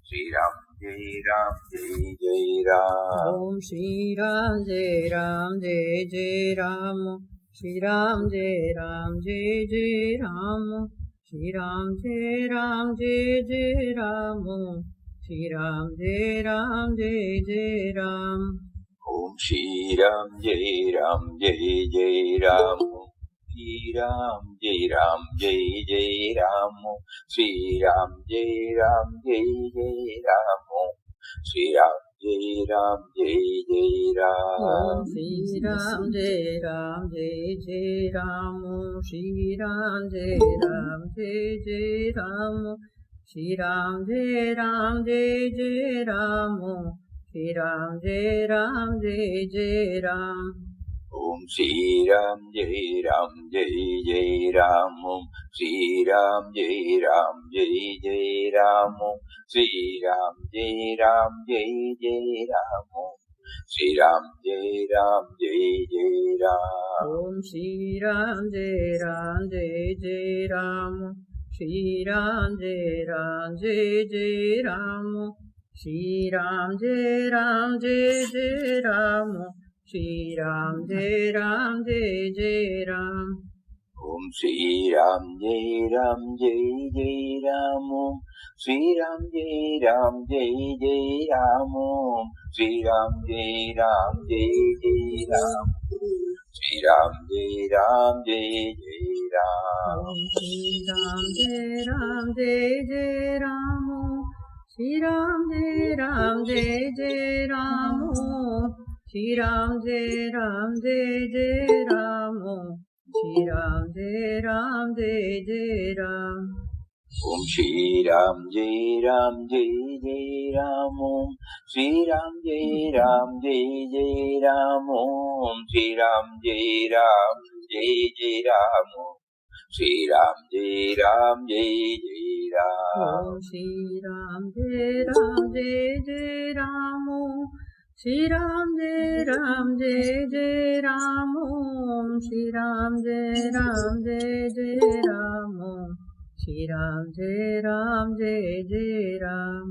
Shri Ram, Jai Ram, Jai Jai Ram. Om Shri Ram, Jai Ram, Jai Jai Ram. Shri Ram, Jai Ram, Jai Jai Ram. Shri Ram, Jai Ram, Jai Jai Ram. Shri Ram, Jai Ram, Jai Jai Ram. Om Shri Ram, Jai Ram, Jai Jai Ram. Shri Ram, Jai Ram, Jai Jai Ram. Shri Ram, Jai Ram, Jai Jai Ram. Shri Ram, Jai Ram, Jai Jai Ram. Om Shri Ram, Jai Ram, Jai Jai Ram. Shri Ram, Jai Ram, Jai Jai Ram. Shri Ram, Jai Ram, Jai Jai Ram. Shri Ram, Jai Ram, Jai Jai Ram. Om Shri Ram, Jai Ram, Jai Jai Ram. Shri Ram, Jai Ram, Jai Jai Ram. Shri Ram, Jai Ram, Jai Jai Ram. Shri Ram, Jai Ram, Jai Jai Ram. Om Shri Ram, Jai Ram, Jai Jai Ram. Shri Ram, Jai Ram, Jai Jai Ram. Shri Ram, Jai Ram, Jai Jai Ram. Shri Ram, Jai Ram, Jai Jai Ram. Om Shri Ram, Jai Ram, Jai Jai Ram. Shri Ram, Jai Ram, Jai Jai Ram. Shri Ram, Jai Ram, Jai Jai Ram. Shri Ram, Jai Ram, Jai Jai Ram. Om Shri Ram, Jai Ram, Jai Jai Ram. Shri Ram, Jai Ram, Jai Jai Ram. Shri Ram, Jai Ram, Jai Jai Ram. Shri Ram, Jai Ram, Jai Jai Ram. Om Shri Ram, Jai Ram, Jai Jai Ram. Shri Ram, Jai Ram, Jai Jai Ram. Shri Ram, Jai Ram, Jai Jai Ram. Shri Ram, Jai Ram, Jai Jai Ram. Om Shri Ram, Jai Ram, Jai Jai Ram. Shri Ram, Jai Ram, Jai Jai Ram. Shri Ram, Jai Ram, Jai Jai Ram. Shri Ram, Jai Ram, Jai Jai Ram.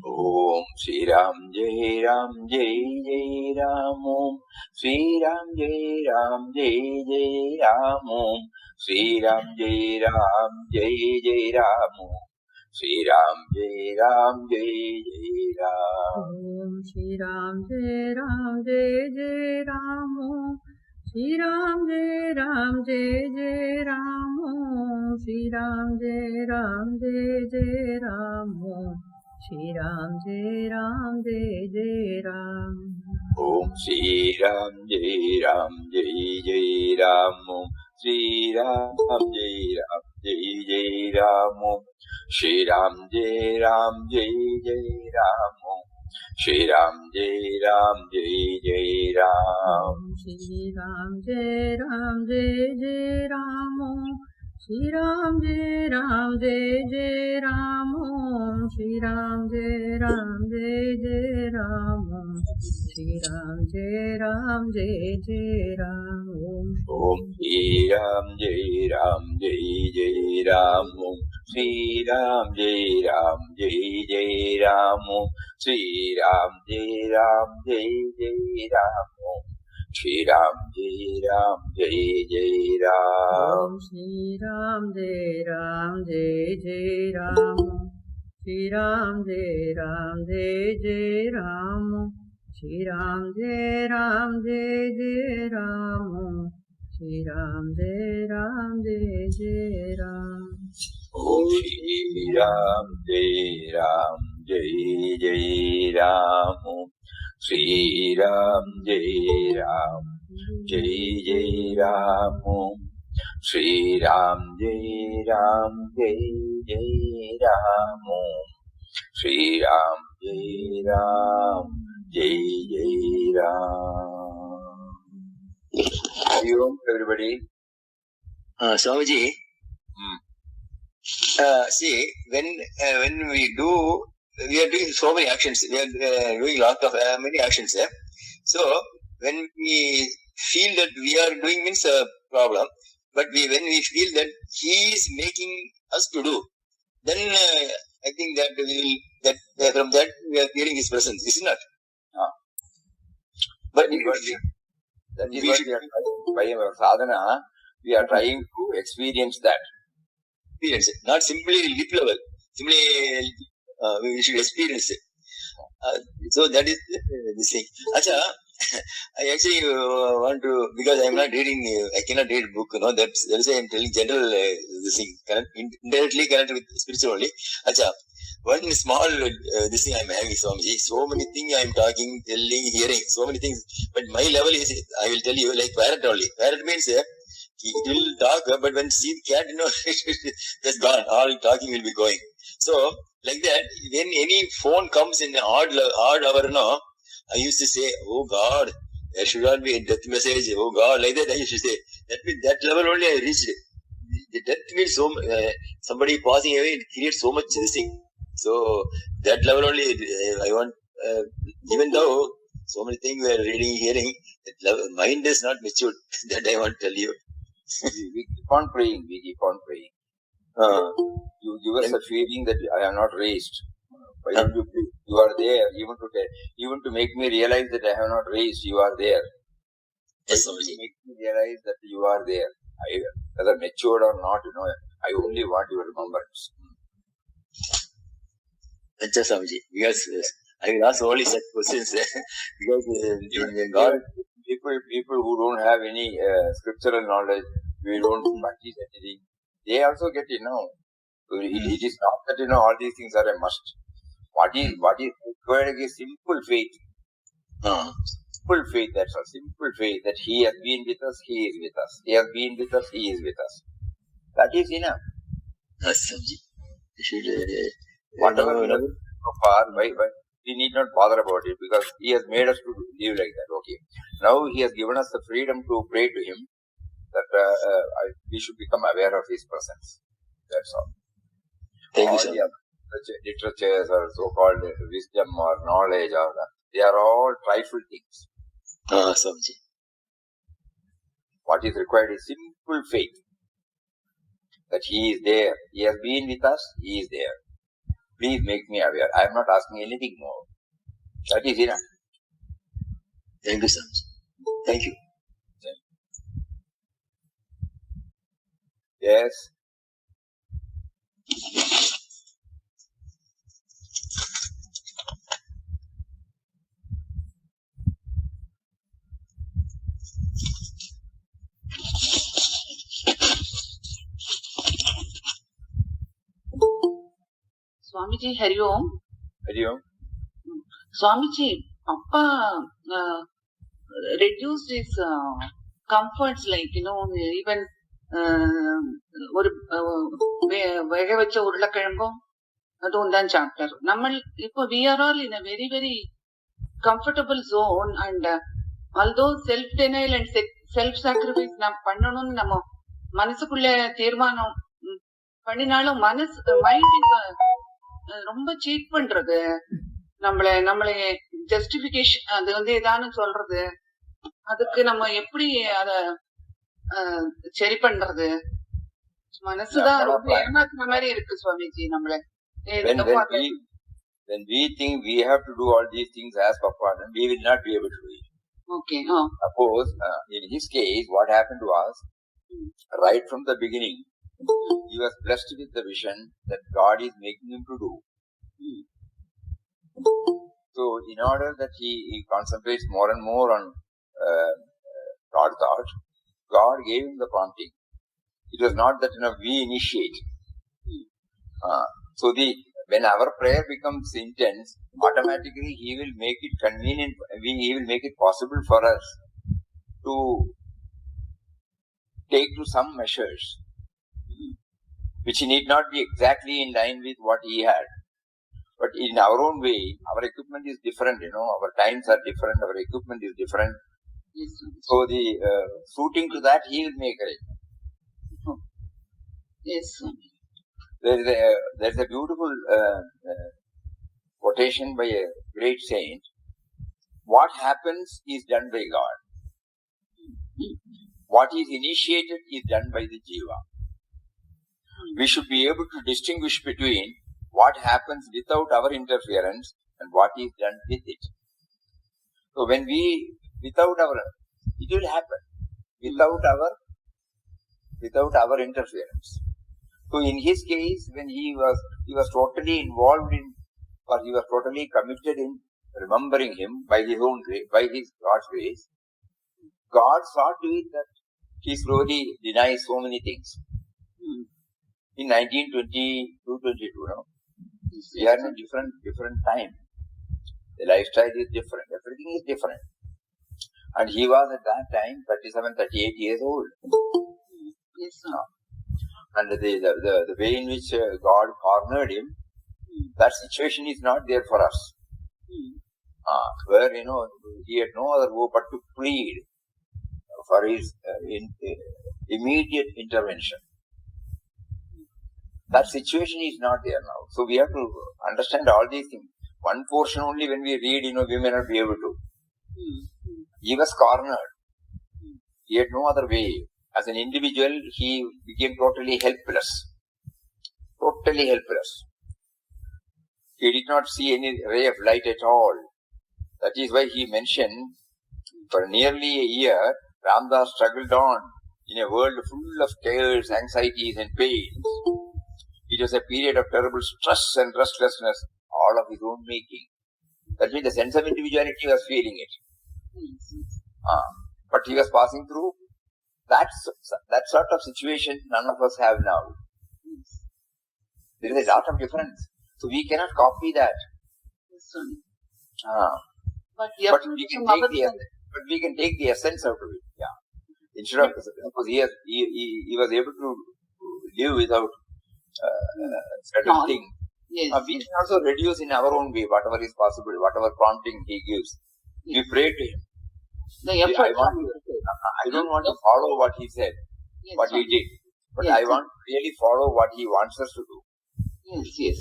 Om Shri Ram, Jai Ram, Jai Jai Ram. Shri Ram, Jai Ram, Jai Jai Ram. Shri Ram, Jai Ram, Jai Jai Ram. Shri Ram, Jai Ram, Jai Jai Ram. Om Shri Ram, Jai Ram, Jai Jai Ram. Shri Ram, Jai Ram, Jai Jai Ram. Shri Ram, Jai Ram, Jai Jai Ram. Shri Ram, Jai Ram, Jai Jai Ram. Om Shri Ram, Jai Ram, Jai Jai Ram. Shri Ram, Jai Ram, Jai Jai Ram. Shri Ram, Jai Ram, Jai Jai Ram. Shri Ram, Jai Ram, Jai Jai Ram. Shri Ram, Jai Ram, Jai Jai Ram. Shri Ram, Jai Ram, Jai Jai Ram. Shri Ram, Jai Ram, Jai Jai Ram. Shri Ram, Jai Ram, Jai Jai Ram. Om Shri Ram, Jai Ram, Jai Jai Ram. Shri Ram, Jai Ram, Jai Jai Ram. Shri Ram, Jai Ram, Jai Jai Ram. Shri Ram, Jai Ram, Jai Jai Ram. Om Shri Ram, Jai Ram, Jai Jai Ram. Shri Ram, Jai Ram, Jai Jai Ram. Shri Ram, Jai Ram, Jai Jai Ram. Shri Ram, Jai Ram, Jai Jai Ram. Om Shri Ram, Jai Ram, Jai Jai Ram. Shri Ram, Jai Ram, Jai Jai Ram. Shri Ram, Jai Ram, Jai Jai Ram. Shri Ram, Jai Ram, Jai Jai Ram. Hari Om, everybody. Swamiji, see, when we are doing so many actions. We are doing lot of many actions. So when we feel that we are doing means a problem, but when we feel that He is making us to do, then I think that we will are feeling His presence, is it not? But that is what we are trying. By our sadhana, we are trying to experience that. Experience it, not simply lip level. Simply, we should experience it. So that is the thing. Acha, I actually want to, because I am not reading, I cannot read book, that's why I am telling general this thing, indirectly connected with spiritual only. Acha, one small this thing I am having, Swamiji, so many things I am talking, telling, hearing, so many things, but my level is, I will tell you, like parrot only. Parrot means it will talk, but when see cat, that's gone, all talking will be going. So, like that, when any phone comes in odd hour, I used to say, oh God, there should not be a death message. Oh God, like that I used to say. That level only I reached. The death means somebody passing away, it creates so much this thing. So that level only I want, even though so many things we are reading, hearing, that level, mind is not matured. That I want to tell you. We keep on praying, You give us a feeling that I am not raised. Why don't you pray? You are there, even to make me realize that I have not raised, you are there. Yes, make me realize that you are there. Whether matured or not, I only want your remembrance. That's Swamiji. Because I will ask only such questions. Because God, people who don't have any scriptural knowledge, we don't practice anything, they also get it now. It is not that all these things are a must. What is required is simple faith. Simple faith, that's a simple faith that He has been with us, He is with us. He has been with us, He is with us. That is enough. Yes, Swamiji. Whatever we have so far, we need not bother about it because He has made us to live like that. Okay. Now He has given us the freedom to pray to Him that we should become aware of His presence. That's all. Thank all you, sir. The literatures or so-called wisdom or knowledge, they are all trifle things. Swamiji. What is required is simple faith that He is there. He has been with us, He is there. Please make me aware. I am not asking anything more. That is enough. Thank you, Swamiji. Thank you. Yes. Swamiji, Hari Om. Hari Om. Swamiji, Papa reduced his comforts, like, even ஒரு வேக வச்ச உருளைக்கிழங்கும் அதுவும் தான் சாப்பிட்டார். நம்ம இப்போ we are all in a very very comfortable zone, and although self denial and self sacrifice நாம் பண்ணணும்னு நம்ம மனசுக்குள்ள தீர்மானம் பண்ணினாலும் மைண்ட் ரொம்ப சீட் பண்றது, நம்மளை ஜஸ்டிபிகேஷன் அது ஏதானு சொல்றது, அதுக்கு நம்ம எப்படி அத சரி பண்றது? மனசுதான் ரொம்ப ஏமாத்துற மாதிரி இருக்கு சுவாமிஜி. நம்மள when we think we have to do all these things as Papa, then we will not be able to do it. Okay. Suppose in his case, what happened to us right from the beginning, he was blessed with the vision that God is making him to do. So in order that he concentrates more and more on God thought, God gave him the prompting. It was not that we initiate. So when our prayer becomes intense, automatically He will make it convenient. He will make it possible for us to take to some measures, which need not be exactly in line with what He had. But in our own way, our equipment is different, our times are different, our equipment is different. Yes. So suiting to that, He will make it. Yes. There's a beautiful quotation by a great saint. What happens is done by God. What is initiated is done by the jiva. We should be able to distinguish between what happens without our interference and what is done with it. So when we, without our, it will happen without our interference. So in his case, when he was totally involved in, or he was totally committed in remembering him by his own grace, by his God's grace, God saw to it that he slowly denies so many things. In 1922, no? We are in a different time. The lifestyle is different. Everything is different. And he was at that time 37, 38 years old. Yes, sir. And the way in which God cornered him, that situation is not there for us. Where, he had no other hope but to plead for his immediate intervention. That situation is not there now. So we have to understand all these things. One portion only when we read, we may not be able to. He was cornered. He had no other way. As an individual, he became totally helpless. Totally helpless. He did not see any ray of light at all. That is why he mentioned, for nearly a year, Ramdas struggled on in a world full of cares, anxieties and pains. It was a period of terrible stress and restlessness, all of his own making. That means the sense of individuality was feeling it. But he was passing through that sort of situation none of us have now. There is a lot of difference. So we cannot copy that. But we can take the essence out of it. Yeah. Instead of, because he was able to live without certain things. Yes. We can also reduce in our own way whatever is possible, whatever prompting he gives. Yes. We pray to him. I don't want to follow what he said, what he did, but I want to really follow what he wants us to do. Yes.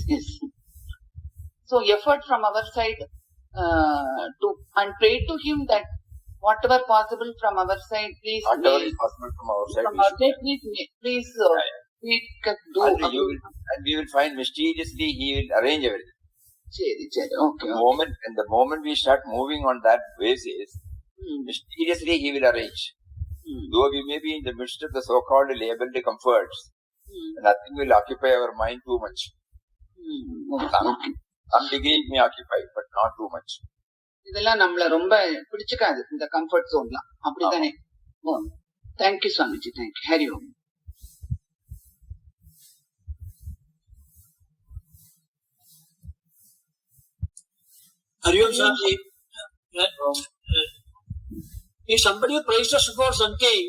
So effort from our side and pray to him that whatever possible from our side, please. Whatever is possible from our side, please do. And we will find mysteriously he will arrange everything. Okay. The moment we start moving on that basis, mysteriously he will arrange. Though we may be in the midst of the so-called labeled comforts, nothing will occupy our mind too much. Some degree it may occupy, but not too much. இதெல்லாம் நம்மள ரொம்ப பிடிச்சுக்காது இந்த comfort ஜோன்லாம் அப்படிதானே. Thank you Swamiji, thank you. Hari Om. Hari Om Swami. If somebody praises us for something,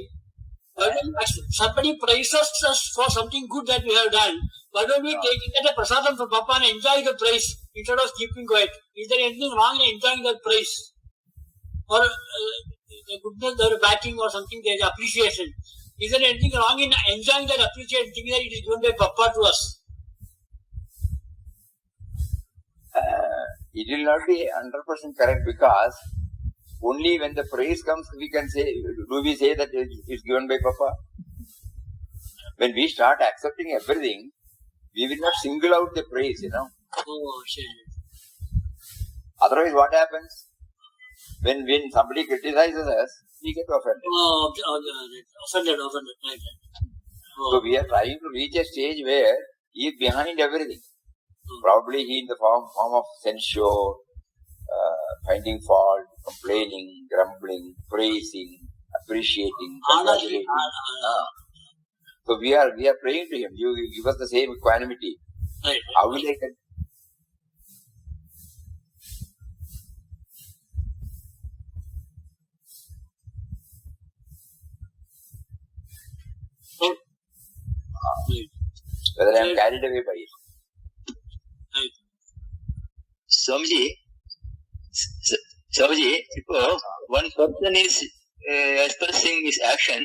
somebody praises us for something good that we have done, why don't we take it as a prasadam from Papa and enjoy the praise instead of keeping quiet? Is there anything wrong in enjoying that praise? Or the goodness or backing or something, there is appreciation. Is there anything wrong in enjoying that appreciation, thinking that it is given by Papa to us? It will not be 100% correct, because only when the praise comes we can say, do we say that it is given by Papa? When we start accepting everything, we will not single out the praise, Oh, shit. Otherwise what happens? When somebody criticizes us, we get offended. Offended. Right. So we are trying to reach a stage where he is behind everything. Probably he in the form of censure, finding fault, complaining, grumbling, praising, appreciating, congratulating. So we are praying to him. You give us the same equanimity. Right. How will I can? Whether I am carried away by it. Swamiji, if one person is expressing his action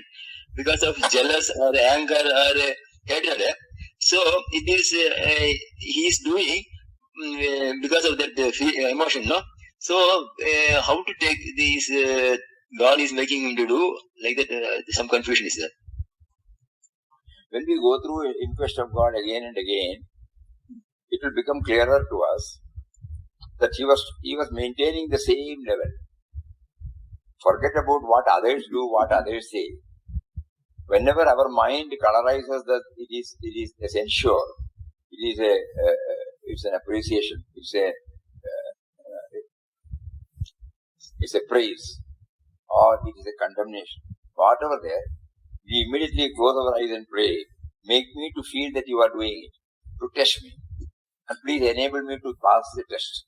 because of jealous or anger or hatred, so it is he is doing because of that emotion, no? So how to take these God is making him to do like that? Some confusion is there. When we go through inquest of God again and again, it will become clearer to us that he was maintaining the same level. Forget about what others do, what others say. Whenever our mind colorizes that it is essential, it's an appreciation, it's a praise, or it is a condemnation. Whatever there, we immediately close our eyes and pray, make me to feel that you are doing it, to test me, and please enable me to pass the test,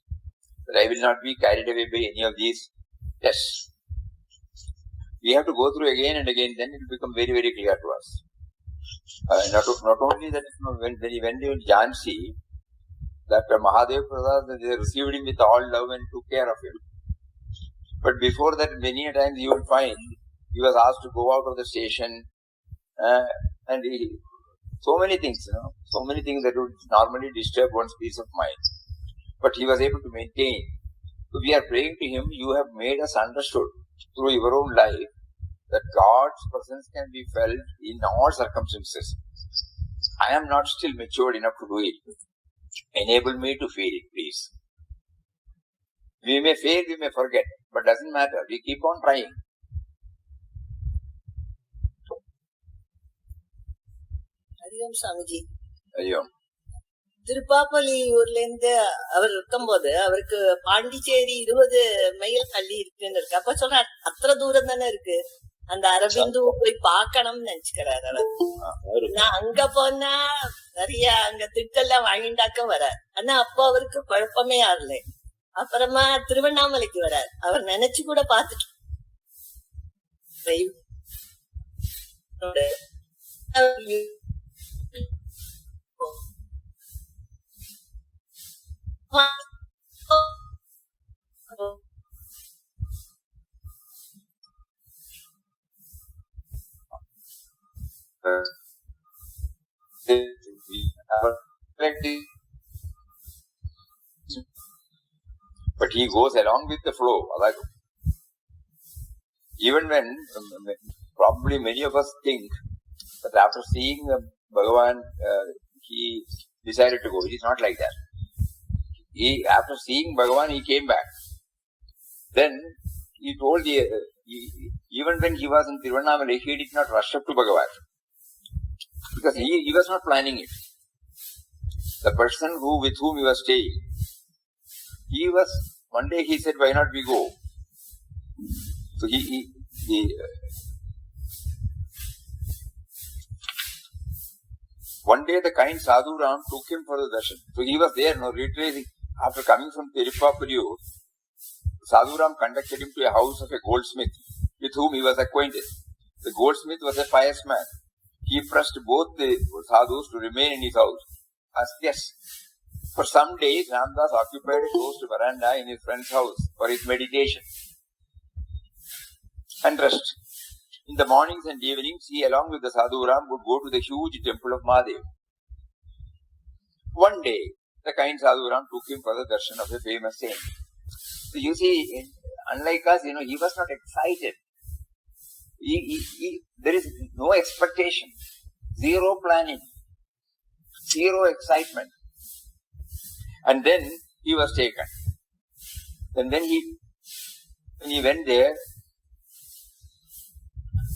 that I will not be carried away by any of these tests. We have to go through again and again, then it will become very, very clear to us. Not only that, when he went to Jhansi, that Mahadev Prasad, they received him with all love and took care of him. But before that, many a times you will find he was asked to go out of the station, and so many things that would normally disturb one's peace of mind. But he was able to maintain. So we are praying to him, you have made us understood through your own life that God's presence can be felt in all circumstances. I am not still matured enough to do it. Enable me to feel it, please. We may fail, we may forget, but doesn't matter. We keep on trying. Hariom Swamiji. Hariom. திருப்பாப்பள்ளி ஊர்ல இருந்து அவர் இருக்கும்போது அவருக்கு Pondicherry 20 mile தள்ளி இருக்குன்னு இருக்கு. அப்ப சொல்ற அத்தனை தூரம் தானே இருக்கு, அந்த அரபிந்து போய் பாக்கணும்னு நினைச்சுக்கிறாரு அவர். நான் அங்க போனா நிறைய அங்க திட்டெல்லாம் வாங்கிண்டாக்க வரார். ஆனா அப்போ அவருக்கு குழப்பமே ஆகல. அப்புறமா திருவண்ணாமலைக்கு வரார். அவர் நினைச்சு கூட பாத்துட்டு But he goes along with the flow. Even when probably many of us think that after seeing Bhagavan, he decided to go. It is not like that. After seeing Bhagavan, he came back. Then he told even when he was in Tiruvannamalai, he did not rush up to Bhagavan, because he was not planning it. The person with whom he was staying, one day he said, why not we go? So one day the kind Sadhu Ram took him for the darshan. So he was there, retracing. After coming from Tirupapuriyur, Sadhu Ram conducted him to a house of a goldsmith with whom he was acquainted. The goldsmith was a pious man. He pressed both the sadhus to remain in his house. Asked yes. For some days, Ramdas occupied a closed veranda in his friend's house for his meditation and rest. In the mornings and evenings, he along with the Sadhu Ram would go to the huge temple of Mahadev. One day, the kind Sadhu Ram took him for the darshan of a famous saint. So you see, unlike us, he was not excited. There is no expectation, zero planning, zero excitement. And then he was taken. And then when he went there,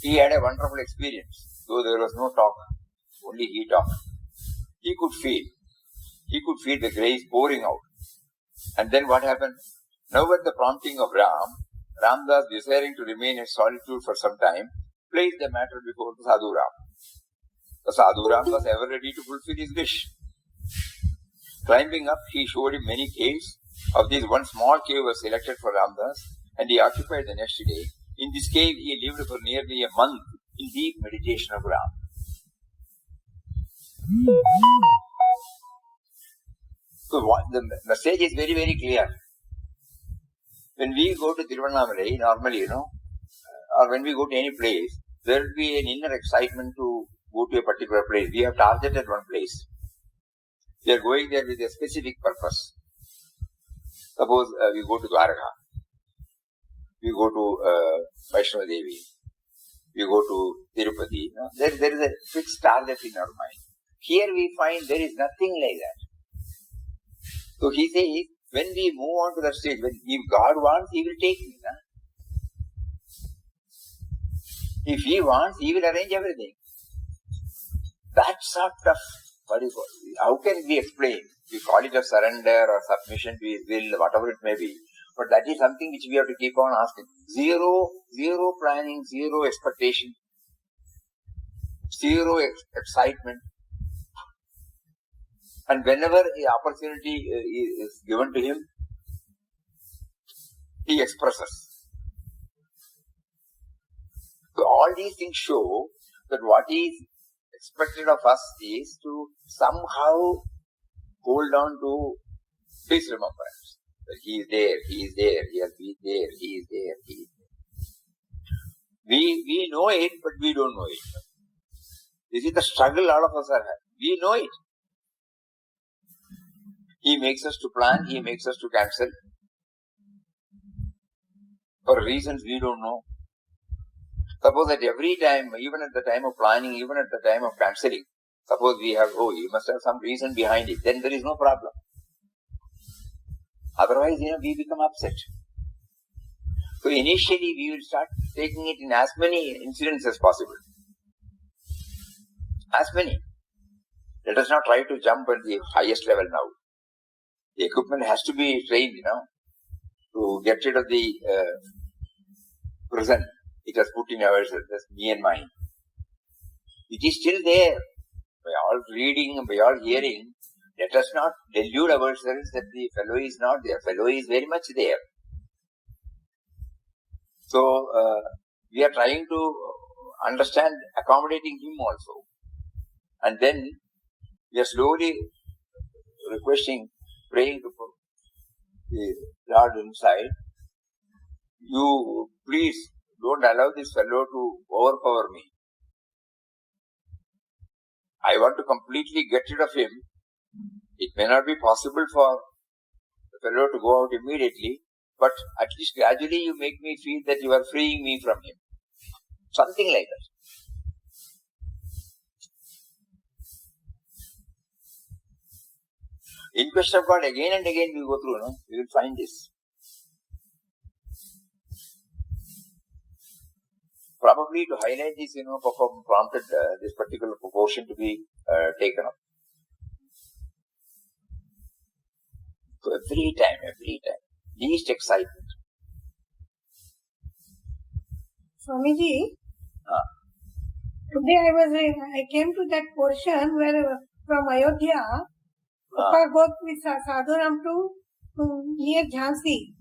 he had a wonderful experience. Though there was no talk, only he talked. He could feel the grace pouring out. And then what happened? Now at the prompting of Ramdas, desiring to remain in solitude for some time, placed the matter before the Sadhu Ram. The Sadhu Ram was ever ready to fulfill his wish. Climbing up, he showed him many caves. Of these, one small cave was selected for Ramdas, and he occupied the next day. In this cave, he lived for nearly a month in deep meditation of Ram. So the message is very, very clear. When we go to Tiruvannamalai, normally, or when we go to any place, there will be an inner excitement to go to a particular place. We have targeted one place. We are going there with a specific purpose. Suppose we go to Dwarka, we go to Vaishnava Devi, we go to Tirupati. There is a fixed target in our mind. Here we find there is nothing like that. So he says, when we move on to that stage, when if God wants, He will take me. Huh? If He wants, He will arrange everything. That sort of, how can we explain? We call it a surrender or submission to His will, whatever it may be. But that is something which we have to keep on asking. Zero planning, zero expectation, zero excitement. And whenever the opportunity is given to Him, He expresses. So all these things show that what is expected of us is to somehow hold on to His remembrance. That He is there, He is there, He has been there, He is there, He is there. We know it, but we don't know it. This is the struggle all of us are having. We know it. He makes us to plan, He makes us to cancel. For reasons we don't know. Suppose at every time, even at the time of planning, even at the time of cancelling, suppose we have, you must have some reason behind it, then there is no problem. Otherwise, we become upset. So initially we will start taking it in as many incidents as possible. As many. Let us not try to jump at the highest level now. The equipment has to be trained, to get rid of the prison it has put in ourselves, that's me and mine. It is still there. By all reading and by all hearing, let us not delude ourselves that the fellow is not there. Fellow is very much there. So, we are trying to understand, accommodating him also. And then, we are slowly requesting, praying to the Lord inside, you please don't allow this fellow to overpower me. I want to completely get rid of him. It may not be possible for the fellow to go out immediately, but at least gradually you make me feel that you are freeing me from him. Something like that. In quest of God, again and again we go through, we will find this. Probably to highlight this, Papa prompted this particular proportion to be taken up. So every time, least excitement. Swamiji, today I came to that portion where from Ayodhya, Papa goes with Sadhuram to near Jhansi,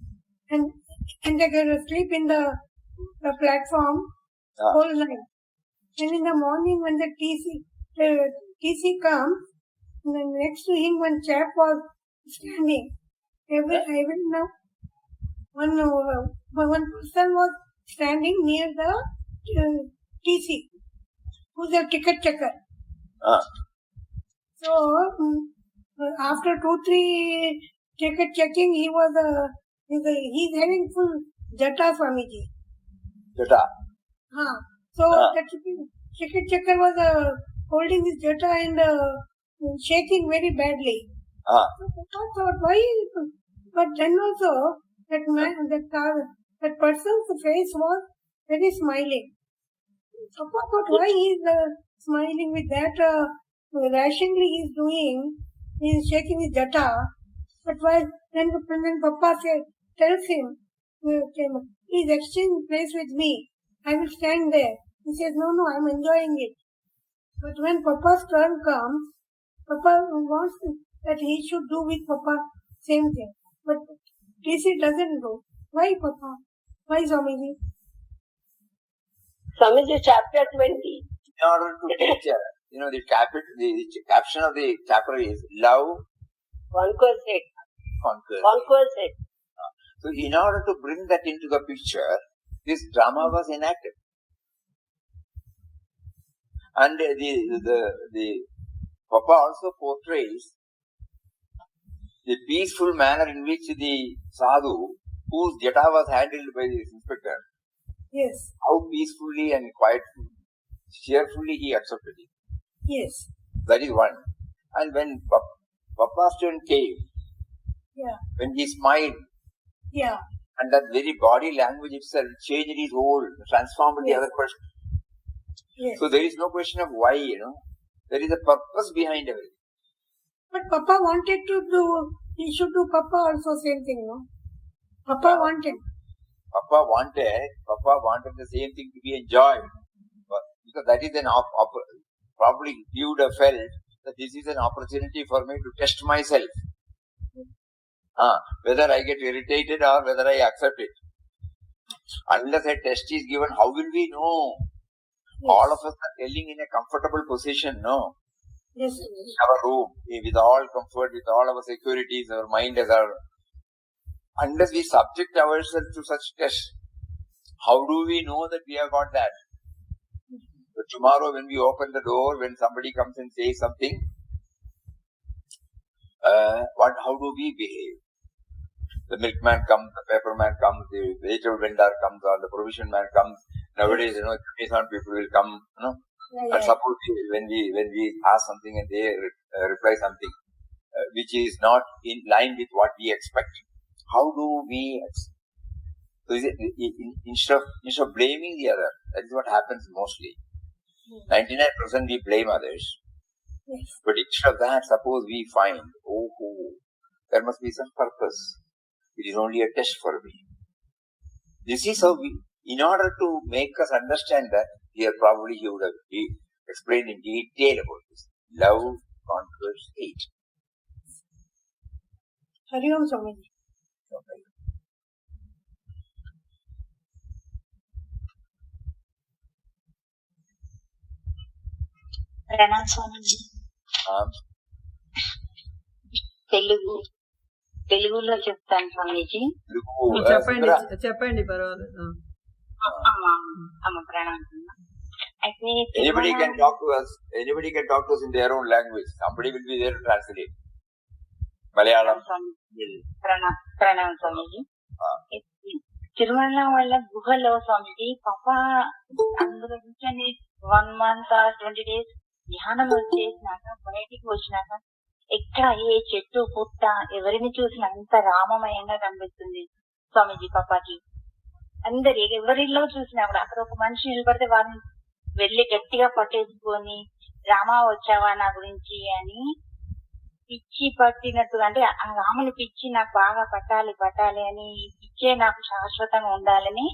and they go to sleep in the platform whole night. And in the morning when the TC comes, next to him one chap was standing. One person was standing near the TC, who's a ticket checker. So after 2-3 ticket checking, he's having full jata, Swamiji. Jata. So the ticket checker was holding his jata and shaking very badly. So I thought, why? But then also that person's face was very smiling. So I thought, why he is smiling with that? Rationally he is doing. He is shaking his jata. But why? Then Papa tells him, please exchange place with me. I will stand there. He says, no, I'm enjoying it. But when Papa's turn comes, Papa wants that he should do with Papa same thing. But TC doesn't do. Why, Papa? Why, Swamiji? Swamiji, chapter 20. In order to teach, the caption of the chapter is love Conquers it. So in order to bring that into the picture, this drama was enacted. And the Papa also portrays the peaceful manner in which the sadhu, whose jata was handled by the inspector, yes, how peacefully and quite cheerfully he accepted it. Yes. That is one. And when Papa's turn came, Yeah. When he smiled, Yeah. and that very body language itself changed his whole, transformed the Yes. other person. Yes. So there is no question of why, there is a purpose behind everything. But Papa wanted to do, he should do Papa also same thing, no? Papa wanted. Papa wanted the same thing to be enjoyed. Because that is probably he would have felt that this is an opportunity for me to test myself. Whether I get irritated or whether I accept it. Unless a test is given, how will we know? Yes. All of us are telling in a comfortable position, no? Yes. Our room, with all comfort, with all our securities, our mind as our... Unless we subject ourselves to such tests, how do we know that we have got that? But tomorrow when we open the door, when somebody comes and says something, how do we behave? The milkman comes, the paperman comes, the vegetable vendor comes, or the provision man comes. Nowadays, people will come, Yeah. And suppose when we ask something and they reply something which is not in line with what we expect, how do we? So instead of blaming the other, that is what happens mostly. 99% we blame others. Yes. But instead of that, suppose we find, there must be some purpose. It is only a test for me. This is how in order to make us understand that, here probably he would have explained in detail about this. Love conquers hate. Hari Om Swamiji. Pranam స్వామిజీ. తెలుగులో చెప్తాను స్వామీజీ. చెప్పండి పర్వాలేదు. ప్రణామం. అయితే anybody can talk to us in their own language. Somebody will be there to translate. Malayalam. ప్రణామం స్వామీజీ. తిరుమల వాళ్ళ గుహలో స్వామిజీ పాప అందులో కూర్చొని 1 month or 20 days ధ్యానం చేసినాక బయటికి వచ్చినాక ఎక్కడ ఏ చెట్టు పుట్ట ఎవరిని చూసినా అంత రామమయంగా కనిపిస్తుంది స్వామిజీ పాపాకి. ఎవరిలో చూసినా కూడా అక్కడ ఒక మనిషి నిలబడితే వారిని వెళ్లి గట్టిగా పట్టేసుకొని రామా వచ్చావా నా గురించి అని పిచ్చి పట్టినట్టుగా, అంటే ఆ రాముని పిచ్చి నాకు బాగా పట్టాలి అని, ఈ పిచ్చే నాకు శాశ్వతంగా ఉండాలని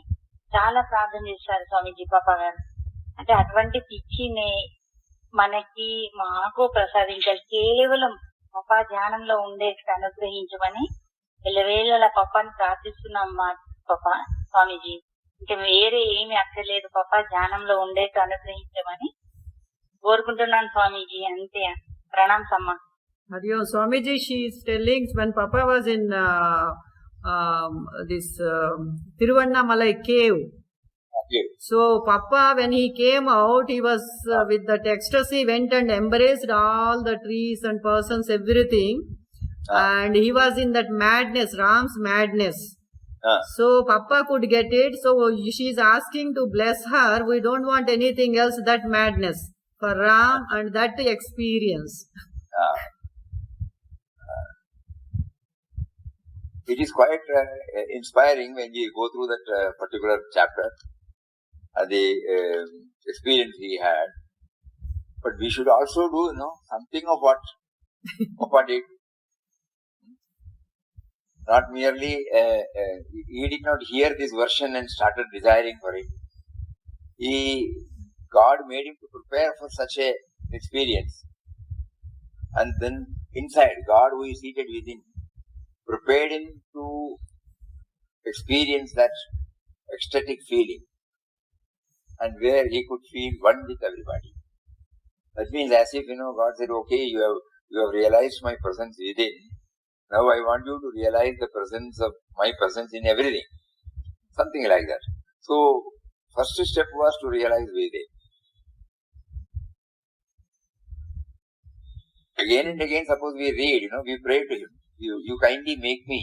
చాలా ప్రార్థన చేస్తారు స్వామిజీ పాపా గారు. అంటే అటువంటి పిచ్చిని మాకు ప్రసాదించాలి. కేవలం పాపా ధ్యానంలో ఉండేట్టు అనుగ్రహించమని ఎల్లవేళలా పాపాని ప్రార్థిస్తున్నాం మా పాపా స్వామిజీ. ఇంకా వేరే ఏమి అక్కర్లేదు, పాపా ధ్యానంలో ఉండేట్టు అనుగ్రహించమని కోరుకుంటున్నాను స్వామిజీ. అంతే. ప్రణామ్ సమ్మ. Hariyo Swamiji, she is telling when Papa was in this Tiruvannamalai cave. Okay. So Papa, when he came out, he was with that ecstasy, went and embraced all the trees and persons, everything. And he was in that madness, Ram's madness. So Papa could get it. So she is asking to bless her. We don't want anything else, that madness for Ram and that experience. It is quite inspiring when we go through that particular chapter, the experience he had. But we should also do, something of what Papa did. Not merely, he did not hear this version and started desiring for it. God made him to prepare for such a experience. And then inside, God who is seated within, prepared him to experience that ecstatic feeling, and where he could feel one with everybody. That means as if, God said, okay, you have realized my presence within. Now I want you to realize the presence of my presence in everything. Something like that. So, first step was to realize within. Again and again, suppose we read, we pray to him. You kindly make me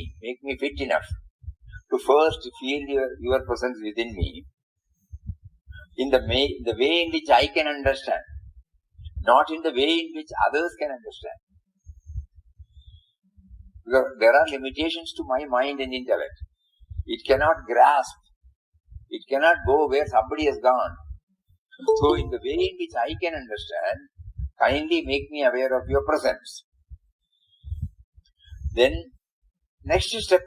fit enough to first feel your presence within me in the way in which I can understand, not in the way in which others can understand. Because there are limitations to my mind and intellect. It cannot grasp. It cannot go where somebody has gone. So in the way in which I can understand, kindly make me aware of your presence. Then, next step,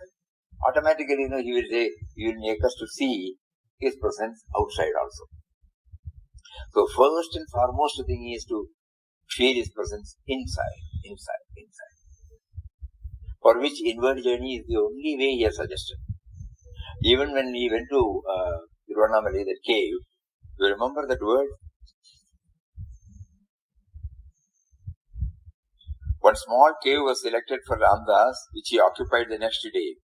automatically, he will say, he will make us to see his presence outside also. So first and foremost thing is to feel his presence inside. For which inward journey is the only way he has suggested. Even when we went to Tiruvannamalai, that cave, you remember that word? One small cave was selected for Ramdas, which he occupied the next day.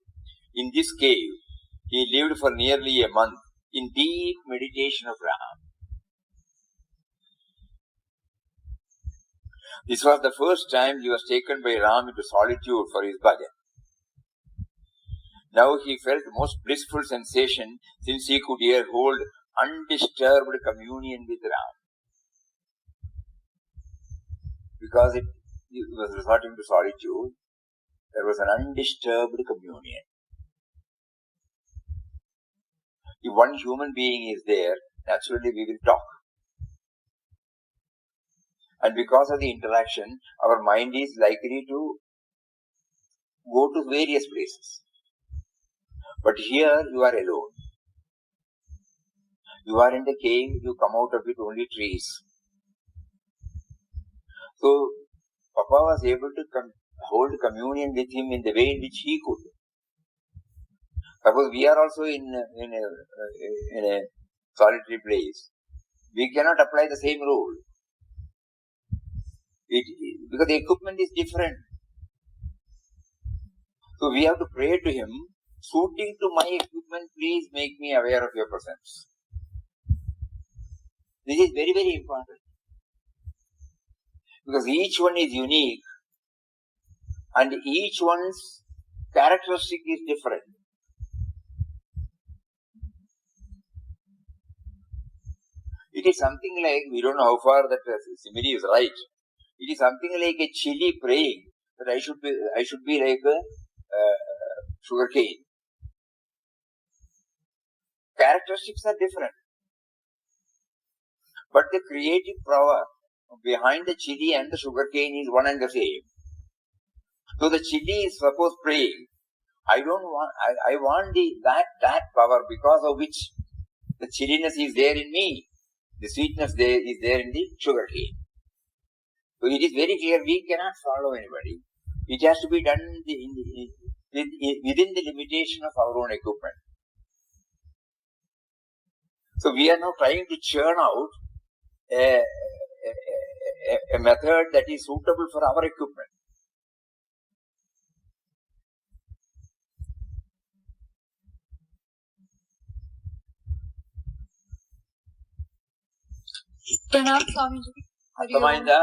In this cave, he lived for nearly a month in deep meditation of Ram. This was the first time he was taken by Ram into solitude for his bhajan. Now he felt most blissful sensation since he could here hold undisturbed communion with Ram. Because it was resorting to solitude, there was an undisturbed communion. If one human being is there, naturally we will talk. And because of the interaction, our mind is likely to go to various places. But here you are alone. You are in the cave, you come out of it only trees. So, Papa was able to hold communion with him in the way in which he could. Suppose we are also in a solitary place. We cannot apply the same rule. Because the equipment is different. So we have to pray to him, suiting to my equipment, please make me aware of your presence. This is very, very important. Because each one is unique and each one's characteristic is different. It is something like, we don't know how far that simile is right. It is something like a chili praying that I should be like a sugarcane. Characteristics are different. But the creative power behind the chili and the sugarcane is one and the same. So the chili is suppose praying. I want that power because of which the chilliness is there in me. The sweetness is there in the sugarcane. So it is very clear we cannot follow anybody. It has to be done within the limitation of our own equipment. So we are now trying to churn out a method that is suitable for our equipment. Pranam Swamiji. అర్థమైందా?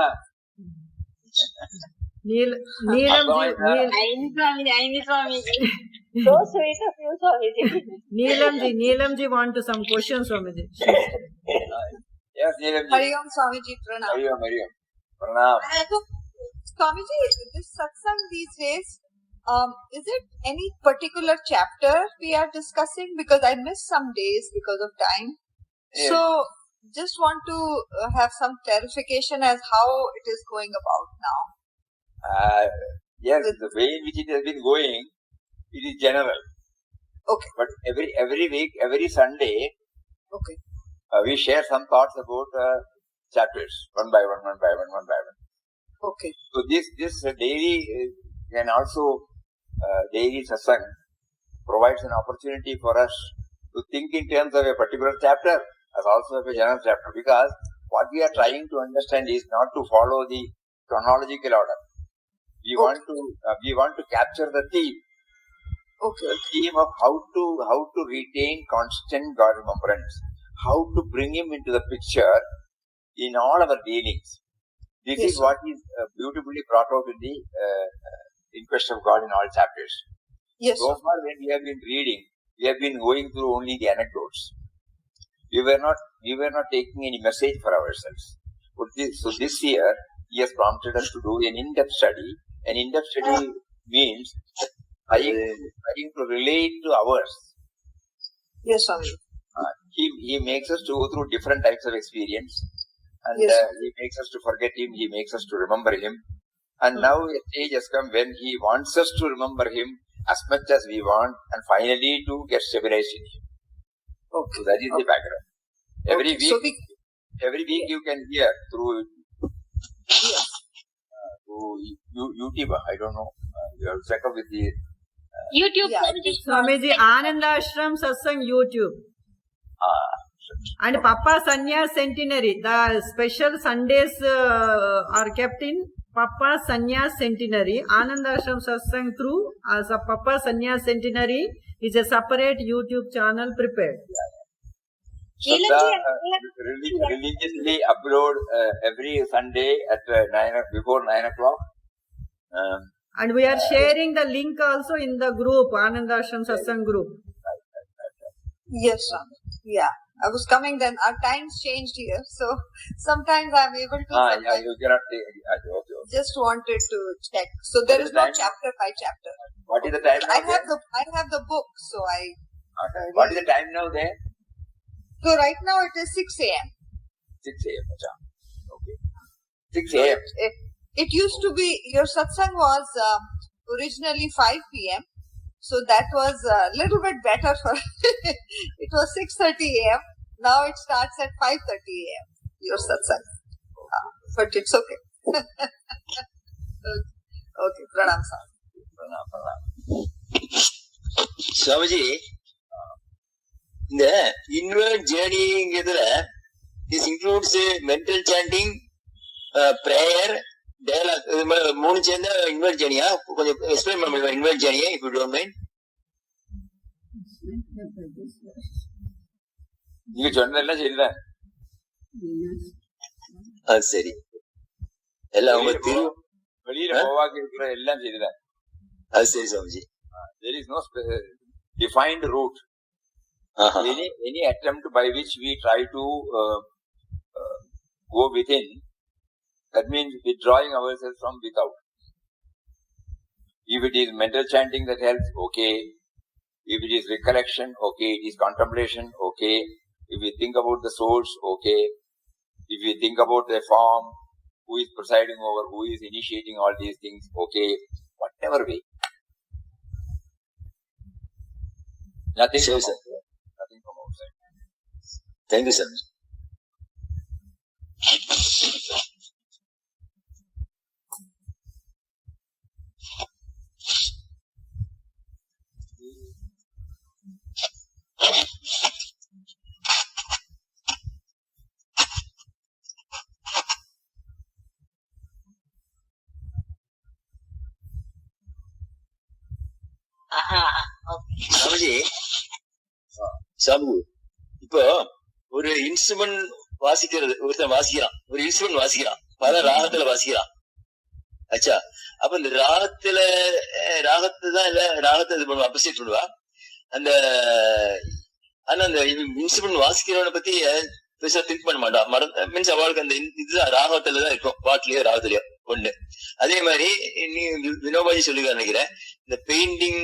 అయింది స్వామీజీ. So sweet of you, Swamiji. Neelamji want to some questions, Swamiji. Yes, Neelamji. Hari Om Swamiji, Pranam. Hari Om. Pranam. Swamiji, this satsang these days, is it any particular chapter we are discussing? Because I missed some days because of time. Yes. So, just want to have some clarification as how it is going about now. Yes, the way in which it has been going, it is general. Okay. But every week, every Sunday, okay, we share some thoughts about chapters, one by one. Okay. So this daily can also, daily satsang provides an opportunity for us to think in terms of a particular chapter as also of a general chapter, because what we are trying to understand is not to follow the chronological order. We want to capture the theme. Okay. The theme of how to retain constant God remembrance, how to bring him into the picture in all our dealings. This is what is beautifully brought out in the In Quest of God in all chapters. Yes. So far when we have been reading, we have been going through only the anecdotes. We were not taking any message for ourselves. So this year, he has prompted us to do an in-depth study means trying to relate to ours. Yes, Swami. He makes us to go through different types of experience, and Yes. he makes us to forget him, he makes us to remember him. And now a stage has come when he wants us to remember him as much as we want, and finally to get stabilized in him. Okay. So that is the background. Every Okay. week, every week you can hear through Yes. YouTube. I don't know. You have to check up with the YouTube. Yeah, Swamiji, Anandashram Satsang YouTube. And Papa Sanya Centenary. The special Sundays are kept in Papa Sanya Centenary. Anandashram Satsang through as a Papa Sanya Centenary is a separate YouTube channel prepared. Religiously upload every Sunday at before 9 o'clock. And we are sharing the link also in the group, Anandashram Satsang group. Yes, Swami. Yeah. I was coming then. Our times changed here, so sometimes I'm able to. Yeah, you cannot take. Okay. Just wanted to check. So there is no chapter by chapter. What is the time now? I have the book, so I. Okay. What is the time now there? So right now it is 6 a.m. 6 a.m. Okay. 6 a.m. It used to be, your satsang was originally 5 p.m. So that was a little bit better for, it was 6:30 a.m. Now it starts at 5:30 a.m. Your satsang. But it's okay. Okay, pranam sir. Swamiji, the inward journey, this includes mental chanting, prayer, dialogue. Moon chanda inward journey. Explain my inward journey if you don't mind. You சொன்னதெல்லாம் சரிதான். சரி. எல்லாம் உங்க வெளியில போவாக்கு இருக்கிற எல்லாம் சரிதான். அது சரி Swamiji. There is no defined route. Any attempt by which we try to go within, that means withdrawing ourselves from without. If it is mental chanting that helps, okay. If it is recollection, okay. It is contemplation, okay. If we think about the source, okay. If we think about the form, who is presiding over, who is initiating all these things, okay. Whatever way. Nothing Sure, from sir. outside. Nothing from outside. Thank you, sir. Swamiji, சாமு, இப்போ ஒரு instrument வாசிக்கிறது, ஒருத்தன் வாசிக்கிறான், ஒரு instrument வாசிக்கிறான், பல ராகத்துல வாசிக்கிறான். அச்சா, அப்ப இந்த ராகத்தை தான் இல்ல ராகத்தை இது பண்ணுவா, அப்ரிசியேட் பண்ணுவா. ஆனா அந்த இன்ஸ்ட்ருமெண்ட் வாசிக்கிறவனை பத்தி பெருசா திங்க் பண்ண மாட்டான். மீன்ஸ் அவளுக்கு அந்த இதுதான் ராகத்துலதான் இருக்கும், பாட்டுலயோ ராகத்துலயோ ஒண்ணு. அதே மாதிரி நீ வினோபாஜி சொல்லிக்க நினைக்கிறேன், இந்த பெயிண்டிங்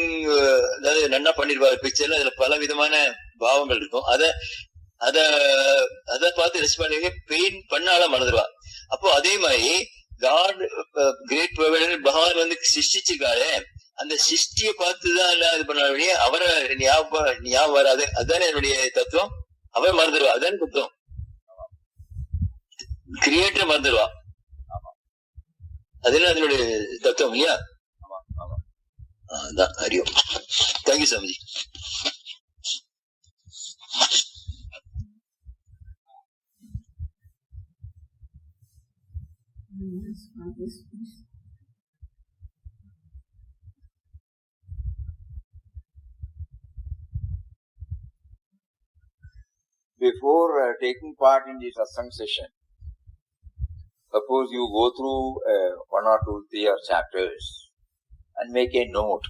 அதாவது நன்னா பண்ணிருப்பாரு பிக்சர்ல, அதுல பல விதமான பாவங்கள் இருக்கும். அத பார்த்து ரெஸ்ட் பண்ணி பெயிண்ட் பண்ணால மறந்துடுவா. அப்போ அதே மாதிரி காட் கிரேட் ப்ரொவைடர் பகவான் வந்து சிருஷ்டிச்சிருக்காரு, அந்த சிருஷ்டியை பார்த்துதான் எல்லாம் இது பண்ண வேண்டிய அவரை ஞாபகம் வராது. அதுதானே என்னுடைய தத்துவம். அவரை மறந்துடுவா, அதுதானே தத்துவம். கிரியேட்டர் மறந்துடுவா, அதெல்லாம் அதனுடைய தத்துவம் இல்லையா? அதான் அறியும். Thank you Swamiji. Before taking part in the satsang session, suppose you go through 1 or 2, 3 chapters and make a note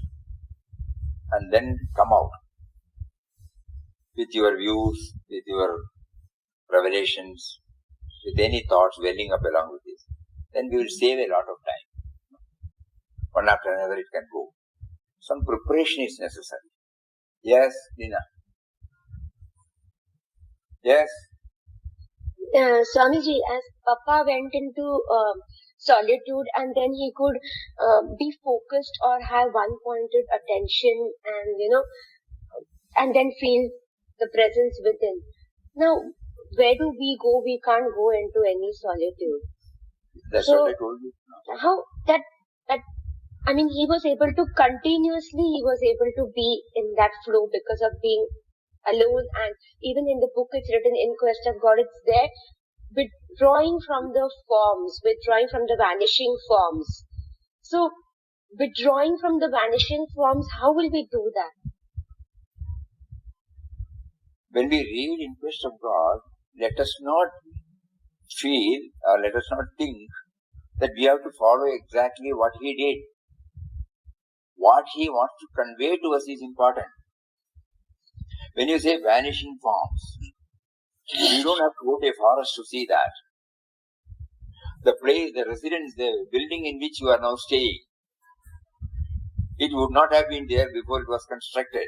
and then come out with your views, with your revelations, with any thoughts welling up along with this, then we will save a lot of time. One after another it can go. Some preparation is necessary. Yes, Nina. Yes. Swamiji, as Papa went into solitude and then he could be focused or have one-pointed attention and, and then feel the presence within. Now, where do we go? We can't go into any solitude. That's So, what I told you. how that he was able to continuously, be in that flow because of being alone, and even in the book it's written In Quest of God, it's there, withdrawing from the forms, withdrawing from the vanishing forms. So, withdrawing from the vanishing forms, how will we do that? When we read In Quest of God, let us not feel or let us not think that we have to follow exactly what he did. What he wants to convey to us is important. When you say vanishing forms, you don't have to go to a forest to see that. The place, the residence, the building in which you are now staying, it would not have been there before it was constructed.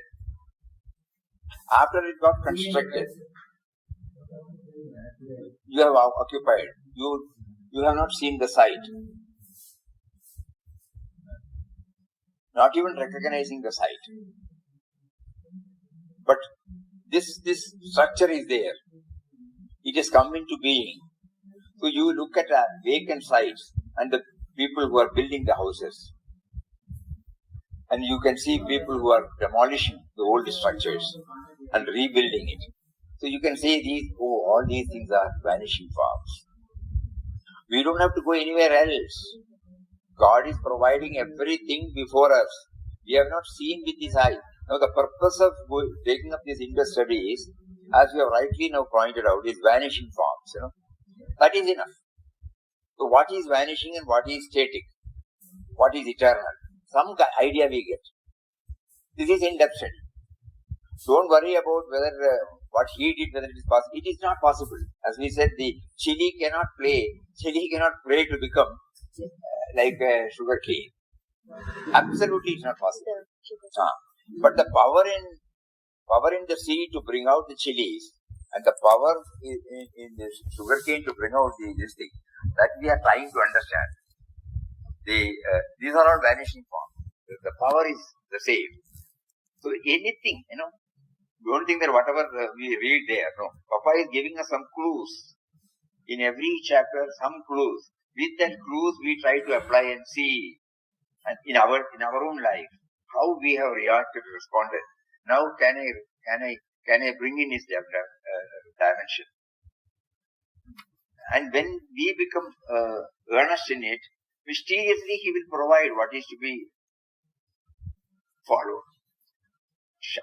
After it got constructed, you have occupied. You have not seen the site. Not even recognizing the site. But this structure is there. It has come into being. So you look at vacant sites and the people who are building the houses. And you can see people who are demolishing the old structures and rebuilding it. So you can say all these things are vanishing forms. We don't have to go anywhere else. God is providing everything before us. We have not seen with his eye. Now the purpose of taking up this Indus study is, as we have rightly now pointed out, is vanishing forms. That is enough. So what is vanishing and what is static? What is eternal? Some idea we get. This is in-depth study. Don't worry about whether what he did, whether it is possible. It is not possible. As we said, the chili cannot pray to become like sugar cane. Absolutely, it's not possible. But the power in the seed to bring out the chilies, and the power in the sugar cane to bring out this thing, that we are trying to understand. These are all vanishing forms. The power is the same. So anything, don't think that whatever we read there. No, Papa is giving us some clues. In every chapter, some clues. With that clues, we try to apply and see, and in our own life, how we have reacted, responded. Now, can I bring in his dimension? And when we become earnest in it, mysteriously he will provide what is to be followed.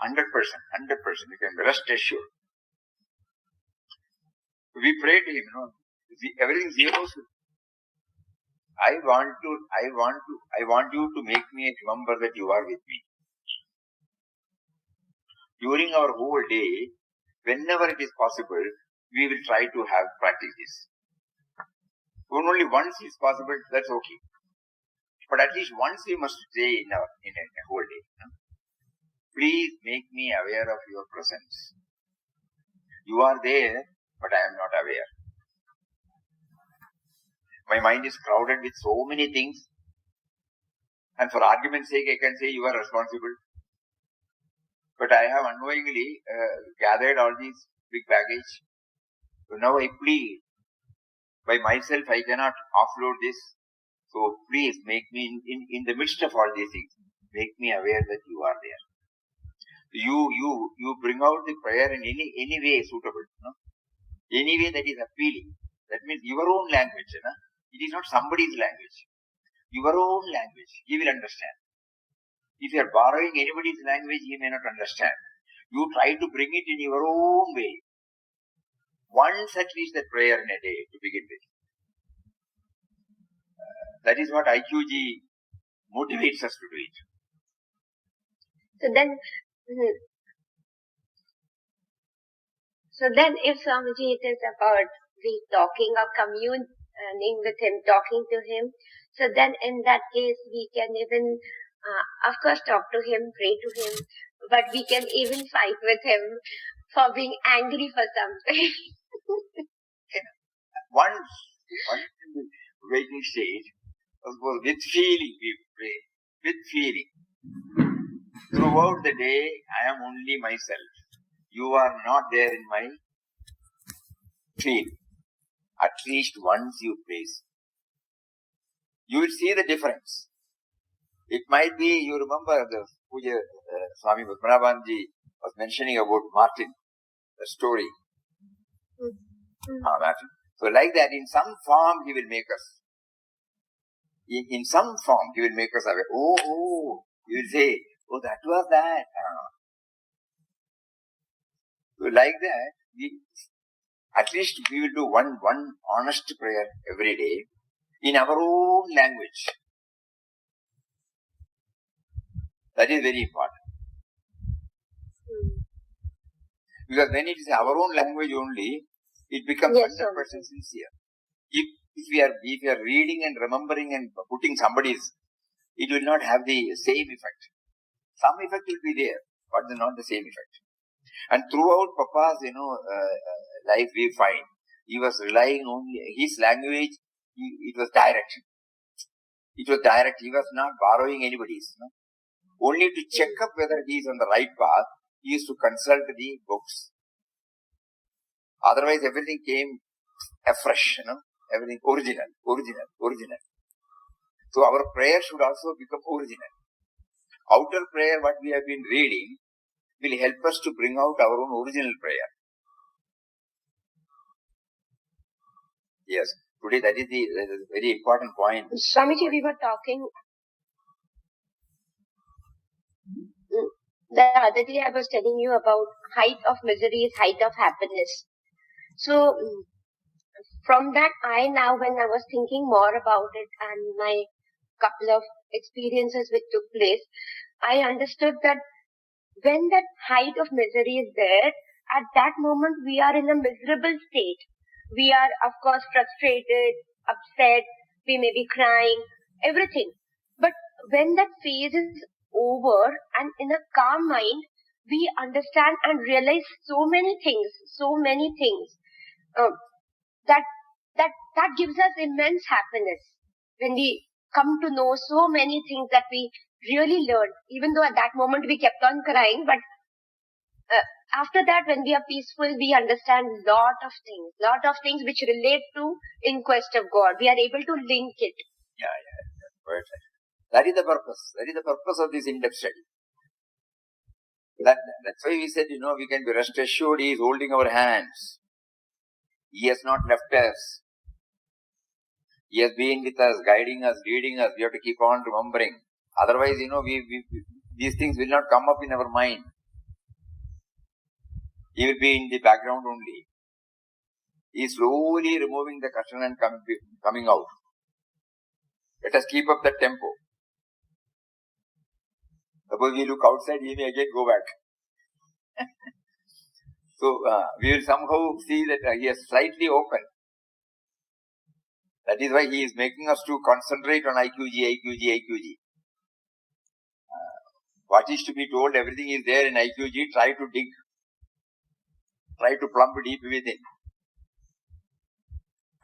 100%. You can rest assured. We pray to him, everything zeros. I want you to make me remember that you are with me. During our whole day, whenever it is possible, we will try to practice this. When only once is possible, that's okay. But at least once we must say in a whole day. Please make me aware of your presence. You are there, but I am not aware. My mind is crowded with so many things. And for argument's sake, I can say you are responsible. But I have unknowingly gathered all these big baggage. So now I plead. By myself, I cannot offload this. So please make me, in the midst of all these things, make me aware that you are there. You bring out the prayer in any way suitable. Any way that is appealing. That means your own language. It is not somebody's language. Your own language. He will understand. If you are borrowing anybody's language, he may not understand. You try to bring it in your own way. Once at least that prayer in a day to begin with. That is what IQG motivates us to do it. So then if Swamiji, it is about the talking or standing with him, talking to him. So then in that case, we can even, of course, talk to him, pray to him, but we can even fight with him for being angry for something. Once in the waiting stage, with feeling we pray, with feeling. Throughout the day, I am only myself. You are not there in my field. At least once you praise. You will see the difference. It might be, you remember the Pujya Swami Muktananda was mentioning about Martin, the story. Martin. So like that, in some form he will make us. In some form he will make us aware. Oh, you will say, oh, that was that. So like that, at least we will do one honest prayer every day in our own language. That is very important. Because when it is our own language only, it becomes 100% sincere. If we are reading and remembering and putting somebody's, it will not have the same effect. Some effect will be there, but not the same effect. And throughout Papa's, life we find, he was relying only, his language, it was direct. It was direct. He was not borrowing anybody's. Only to check up whether he is on the right path, he used to consult the books. Otherwise, everything came afresh, everything original. So our prayer should also become original. Outer prayer, what we have been reading, will help us to bring out our own original prayer. Yes, today that is the very important point. Swamiji, we were talking. The other day I was telling you about height of misery is height of happiness. So from that, when I was thinking more about it and my couple of experiences which took place, I understood that when that height of misery is there, at that moment we are in a miserable state. We are, of course, frustrated, upset, we may be crying, everything. But when that phase is over and in a calm mind, we understand and realize so many things that gives us immense happiness when we come to know so many things that we really learned, even though at that moment we kept on crying. But after that, when we are peaceful, we understand lot of things which relate to In Quest of God. We are able to link it. Yeah. Perfect. That is the purpose. That is the purpose of this in-depth study. That's why we said, we can be rest assured he is holding our hands. He has not left us. He has been with us, guiding us, leading us. We have to keep on remembering. Otherwise, these things will not come up in our mind. He will be in the background only. He is slowly removing the cushion and coming out. Let us keep up the tempo. Suppose we look outside, he may again go back. So, we will somehow see that he has slightly opened. That is why he is making us to concentrate on IQG. What is to be told, everything is there in IQG. Try to dig. Try to plumb deep within.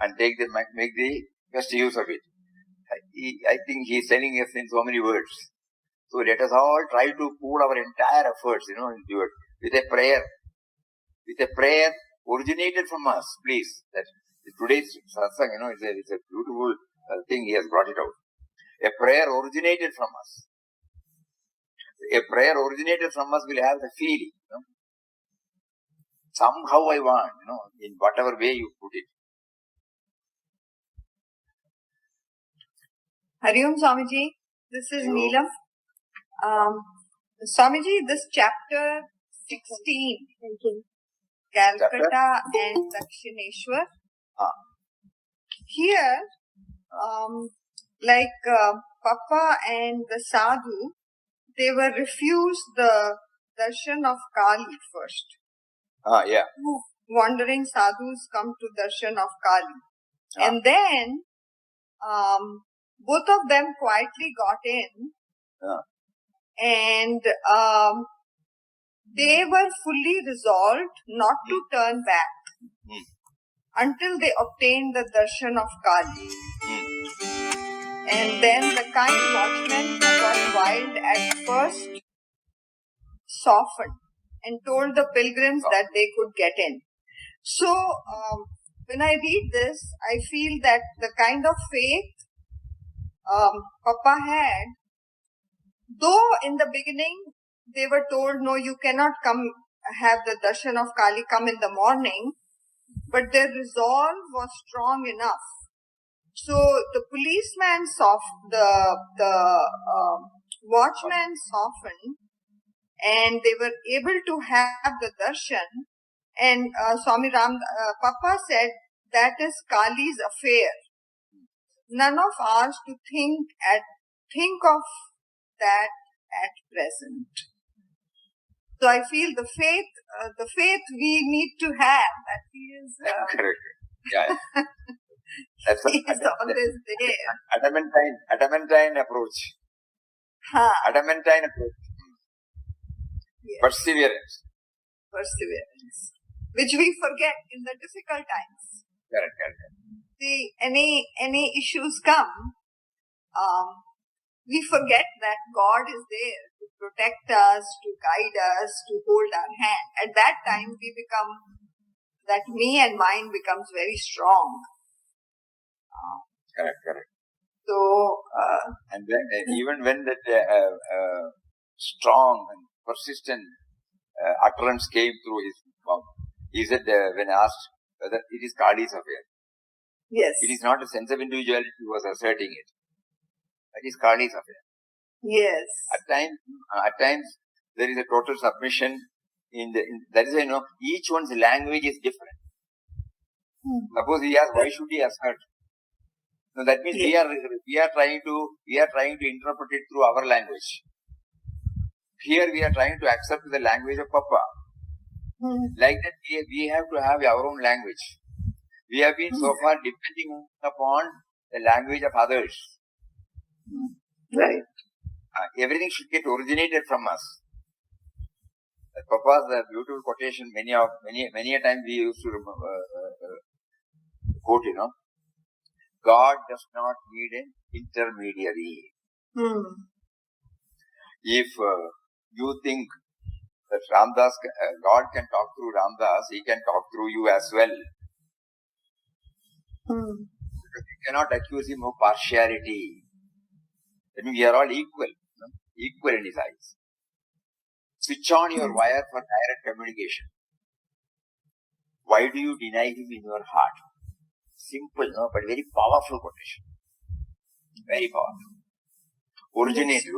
And make the best use of it. I think he is telling us in so many words. So let us all try to pool our entire efforts, into it, with a prayer. With a prayer originated from us, please. That today's Satsang, it's a beautiful thing he has brought it out. A prayer originated from us. A prayer originated from us will have the feeling, Somehow I want, in whatever way you put it. Hari Om Swamiji, this is Neelam. Swamiji, this chapter 16, Calcutta and Dakshineshwar. Here, Papa and the Sadhu, they were refused the darshan of Kali first. Yeah. Wandering sadhus come to darshan of Kali. And then both of them quietly got in, and they were fully resolved not to turn back until they obtained the darshan of Kali. And then the kind watchman who got wild at first softened and told the pilgrims that they could get in. So, when I read this, I feel that the kind of faith Papa had, though in the beginning they were told, no, you cannot come have the darshan of Kali, come in the morning, but their resolve was strong enough. So the policeman the watchman softened, and they were able to have the darshan. And Swami Papa said, that is Kali's affair. None of ours to think of that at present. So I feel the faith we need to have, that he is correct. Yeah. That's he is always there. Adamantine approach. Adamantine approach. Yes. Perseverance, which we forget in the difficult times. Correct. See, any issues come, we forget that God is there to protect us, to guide us, to hold our hand. At that time, that me and mine becomes very strong. Correct. So, and then, even when that strong and persistent utterance came through his mouth, he said, when asked whether it is Kali's affair. Yes. It is not a sense of individuality he was asserting it. It is Kali's affair. Yes. At times, there is a total submission that is why, each one's language is different. Suppose he asks, why should he assert? No, that means we are trying to interpret it through our language. Here we are trying to accept the language of Papa. Like that, we have to have our own language. We have been so far depending upon the language of others. Right. Everything should get originated from us. Papa's beautiful quotation, many a time we used to quote, God does not need an intermediary. If you think that God can talk through Ramdas, he can talk through you as well. Because you cannot accuse him of partiality. I mean, we are all equal in his eyes. Switch on your wire for direct communication. Why do you deny him in your heart? Simple, but very powerful quotation. Very powerful. Originated.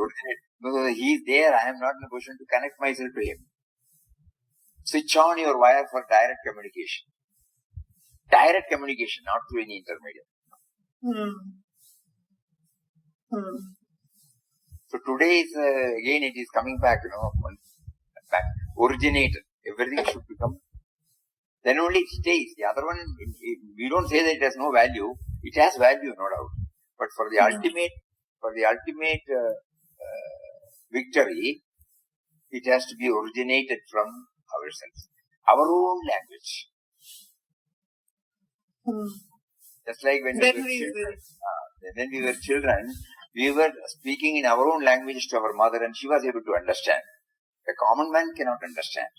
Because he is there, I am not in a position to connect myself to him. Switch on your wire for direct communication. Direct communication, not through any intermediary. So today is, again it is coming back, back. Originated. Everything should become, then only it stays. The other one, we don't say that it has no value. It has value, no doubt. But for the ultimate victory, it has to be originated from ourselves. Our own language. Just like when we were children, we were speaking in our own language to our mother and she was able to understand. A common man cannot understand.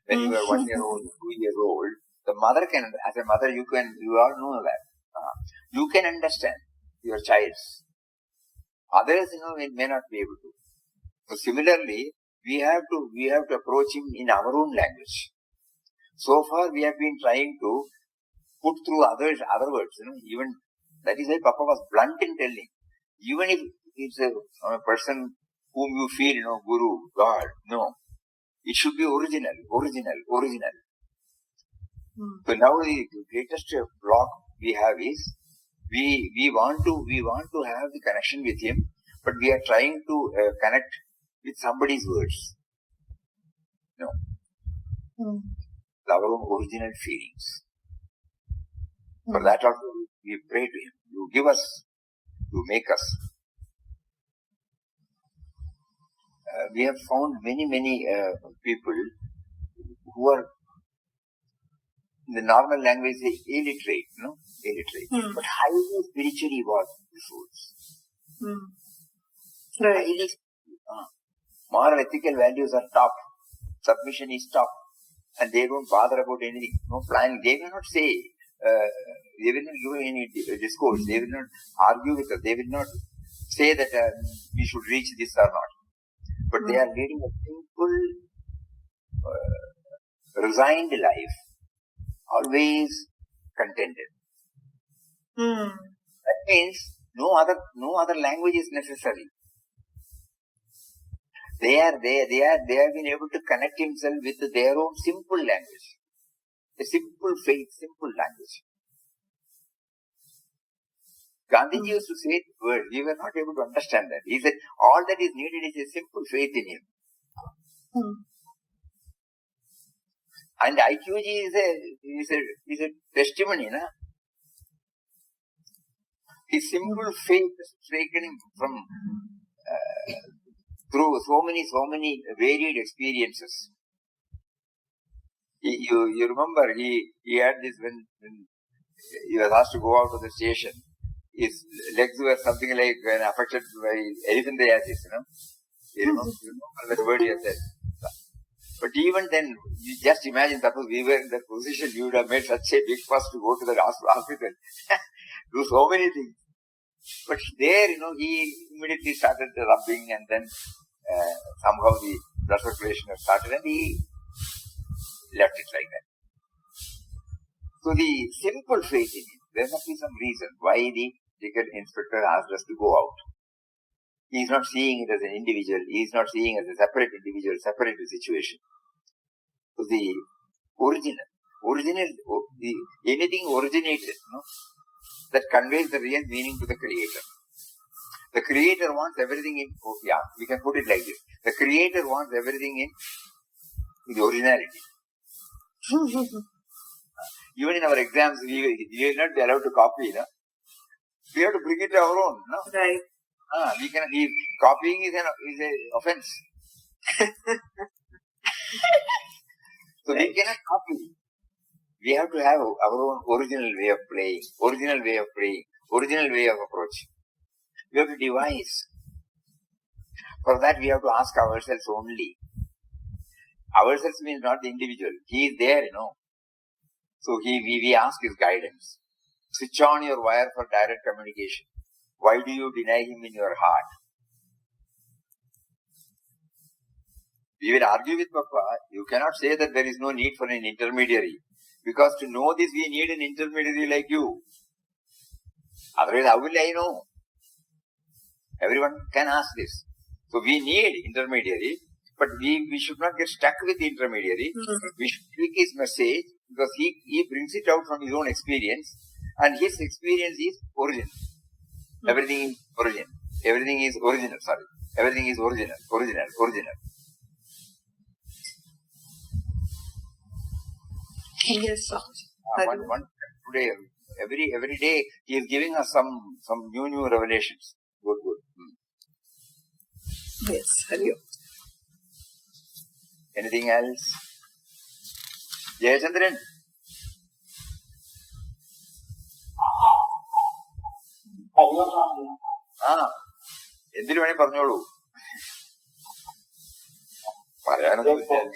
When you are 1 year old, 2 years old, the mother can, as a mother, you all know that. You can understand your child's. Others, may not be able to. So similarly, we have to approach him in our own language. So far, we have been trying to put through other words, even, that is why Papa was blunt in telling. Even if it's a person whom you feel, Guru, God, no. It should be original. So now the greatest block we have is, we want to have the connection with him, but we are trying to connect with somebody's words. No. Our own original feelings. For that also we pray to him. You give us, you make us. We have found many people who are, in the normal language, illiterate, but highly spiritually evolved souls. Right. Highly, moral ethical values are top. Submission is top. And they don't bother about anything. No plan. They will not say, they will not give any discourse. They will not argue with us. They will not say that we should reach this or not. But they are leading a simple, resigned life, always contented. That means no other language is necessary. They have been able to connect himself with their own simple language, a simple faith, simple language. Gandhiji used to say the word, we were not able to understand that. He said, all that is needed is a simple faith in him. And IQG is a testimony, na? His simple faith is taken from through so many varied experiences. You remember he had this when he was asked to go out of the station. His legs were something like affected by elephantiasis, You remember that word he has said. But even then, you just imagine, suppose we were in that position, you would have made such a big fuss to go to the hospital, do so many things. But there, he immediately started rubbing, and then somehow the blood circulation has started, and he left it like that. So the simple faith in him, there must be some reason why the ticket inspector asked us to go out. He is not seeing it as an individual. He is not seeing it as a separate individual, separate situation. So the anything originated, that conveys the real meaning to the Creator. The Creator wants everything in, we can put it like this. The Creator wants everything in the originality. Even in our exams, we will not be allowed to copy, We have to bring it our own, Right. Copying is an offense. So we cannot copy. We have to have our own original way of playing, original way of praying, original way of approach. We have to devise. For that we have to ask ourselves only. Ourselves means not the individual. He is there, So we ask his guidance. Switch on your wire for direct communication. Why do you deny him in your heart? We will argue with Papa. You cannot say that there is no need for an intermediary. Because to know this, we need an intermediary like you. Otherwise, how will I know? Everyone can ask this. So we need intermediary, but we should not get stuck with the intermediary. We should tweak his message because he brings it out from his own experience, and his experience is origin. Everything is origin. Everything is original. Sorry. Everything is original. Yes, sir. One today, every day, he is giving us some new revelations. Good. Yes, Hari Om. Anything else? Jayachandran? എന്തിനു വേണേ പറഞ്ഞോളൂ. പറയാനൊന്നും കേൾക്കുന്നില്ല.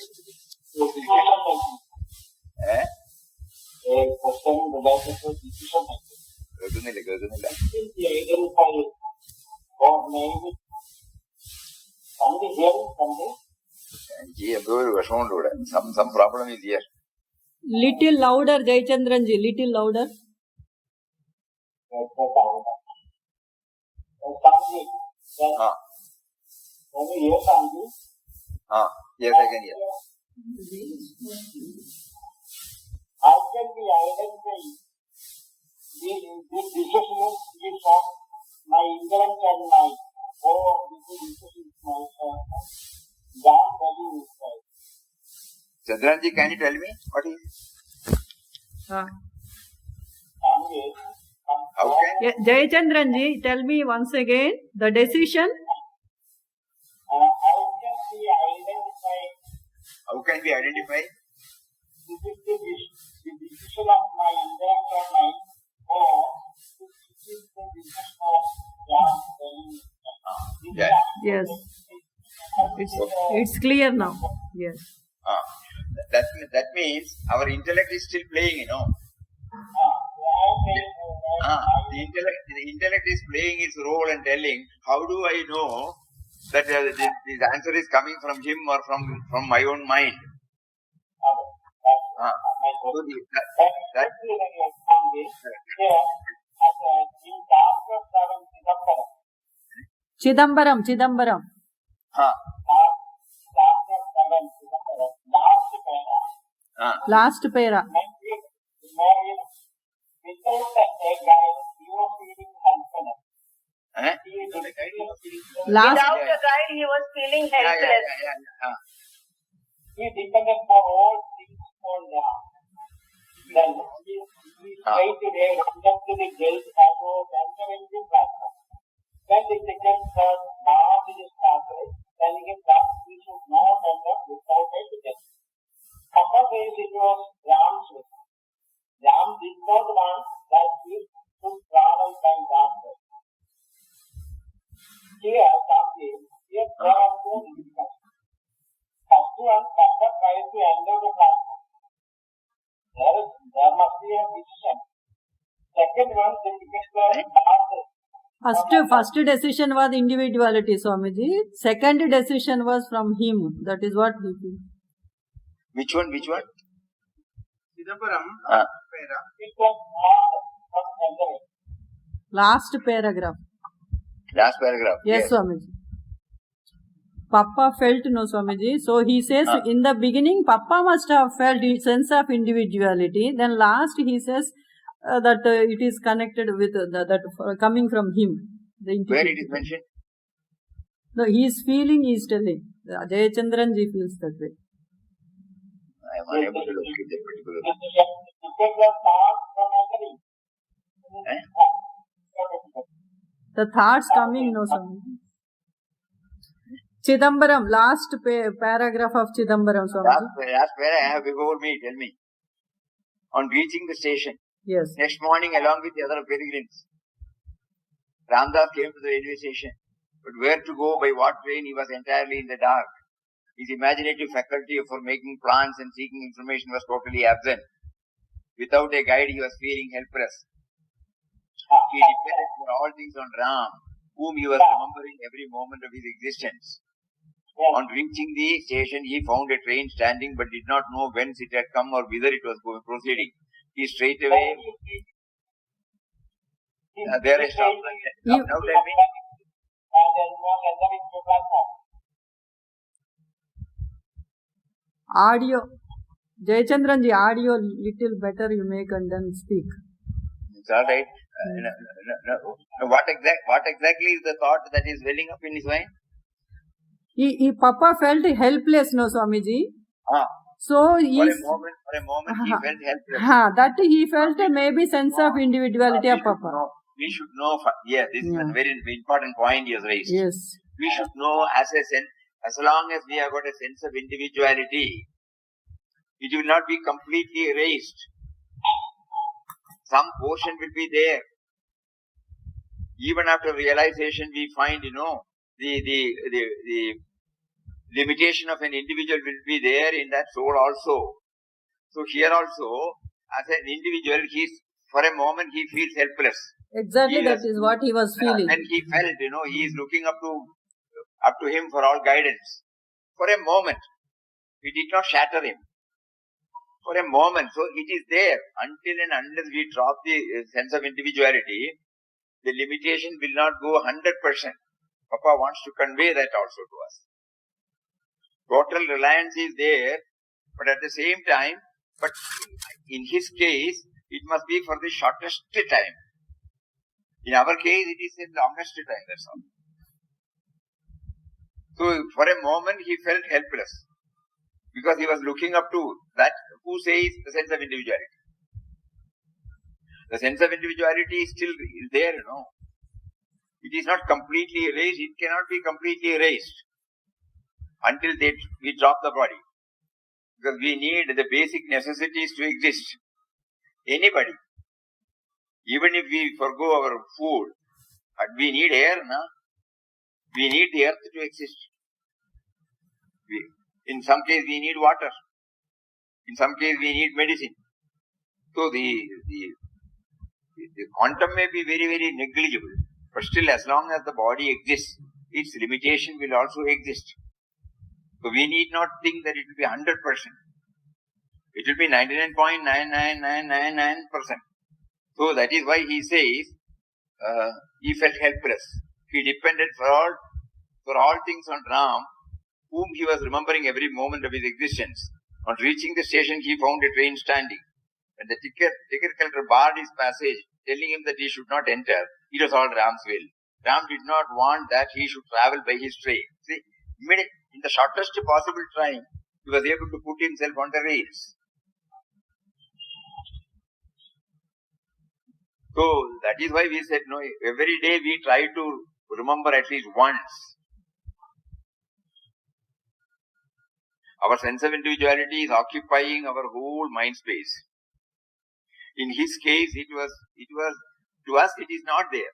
എനിക്ക് എന്തോ ഒരു വിഷമമുണ്ട് ഇവിടെ. Some problem is here. Little louder, Jayachandranji, little louder. Yes, I can hear. How can we identify this decision is of my intellect and my this is my God value is right. Chandranji, can you tell me what is? Can we Yeah, Jayachandranji, tell me once again the decision. How can we identify? This is the decision of my intellectual mind, or this is the decision of Yes. It's clear now. Yes. That means our intellect is still playing, The intellect is playing its role and telling, how do I know that this answer is coming from him or from my own mind? Chidambaram. Last para. Without a guide, he was feeling helpless. He depended for all things on Ram. Then he tried to conduct to the gate and was entering the platform. When the second third Ram is started, telling him that he should not enter without evidence. Papa says it was Ram's way. Ram did not want that he should travel by that way. Here, there are two discussions. First one, Papa tries to enter the platform. There must be a decision. Second one, the First decision was individuality, Swamiji. Second decision was from him. That is what we feel. Which one? Last paragraph. Yes, Swamiji. Papa felt, no, Swamiji. So he says, in the beginning, Papa must have felt a sense of individuality. Then last he says that it is connected with that coming from him. Where it is mentioned? No, he is feeling, he is telling. Jayachandranji feels that way. I am unable to locate that particular. The thoughts coming, no, Swamiji. Chidambaram, last paragraph of Chidambaram, Swamiji. Last paragraph I have before me, tell me. On reaching the station, yes. Next morning along with the other pilgrims, Ramdas came to the railway station. But where to go, by what train, he was entirely in the dark. His imaginative faculty for making plans and seeking information was totally absent. Without a guide, he was feeling helpless. He depended for all things on Ram, whom he was remembering every moment of his existence. On reaching the station, he found a train standing but did not know whence it had come or whither it was proceeding. He straightaway... there I stopped. Now tell me. Audio. Jayachandranji, audio little better you make and then speak. It's all right. What exactly is the thought that is welling up in his mind? Papa felt helpless, no, Swamiji. So for a moment he felt helpless. That he felt maybe sense of individuality of Papa. We should know. This is a very important point he has raised. Yes. We should know as long as we have got a sense of individuality, it will not be completely erased. Some portion will be there. Even after realization, we find, the limitation of an individual will be there in that soul also. So here also, as an individual, for a moment he feels helpless. Exactly, that is what he was feeling. And he felt, he is looking up to him for all guidance. For a moment, it did not shatter him. For a moment, so it is there. Until and unless we drop the sense of individuality, the limitation will not go 100%. Papa wants to convey that also to us. Total reliance is there, but at the same time, but in his case, it must be for the shortest time. In our case, it is the longest time, that's all. So, for a moment, he felt helpless. Because he was looking up to that, who says the sense of individuality. The sense of individuality is still there, It is not completely erased. It cannot be completely erased until we drop the body. Because we need the basic necessities to exist. Anybody, even if we forgo our food, but we need air, we need the earth to exist. In some case we need water. In some case we need medicine. So the quantum may be very, very negligible. But still, as long as the body exists, its limitation will also exist. So we need not think that it will be 100%. It will be 99.99999%. So that is why he says, he felt helpless. He depended for all things on Ram, whom he was remembering every moment of his existence. On reaching the station, he found a train standing. When the ticket collector barred his passage, telling him that he should not enter, it was all Ram's will. Ram did not want that he should travel by his train. See, in the shortest possible time, he was able to put himself on the rails. So, that is why we said, every day we try to remember at least once. Our sense of individuality is occupying our whole mind space. In his case, it was, to us, it is not there.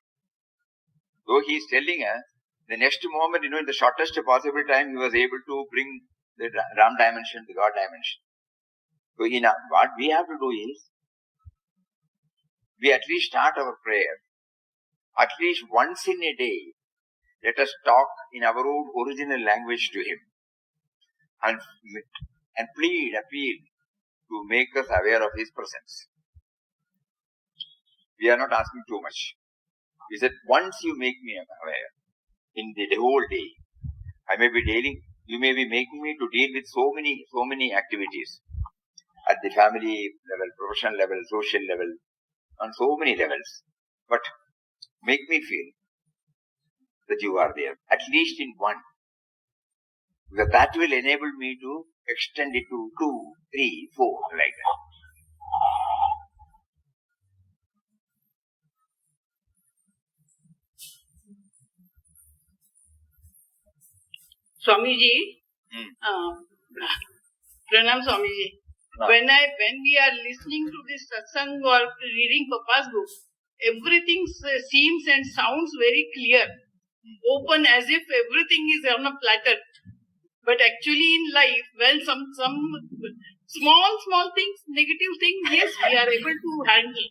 Though he is telling us, the next moment, in the shortest possible time, he was able to bring the Ram dimension, the God dimension. So, what we have to do is, we at least start our prayer. At least once in a day, let us talk in our own original language to him. And appeal to make us aware of his presence. We are not asking too much. He said, once you make me aware in the whole day, you may be making me to deal with so many activities at the family level, professional level, social level, on so many levels. But make me feel that you are there, at least in one. Because that will enable me to extend it to 2, 3, 4, like that. Swamiji, Pranam Swamiji. When we are listening to this satsang or reading Papa's book, everything seems and sounds very clear, open, as if everything is on a platter. But actually in life, when some small things, negative things, yes, we are able to handle.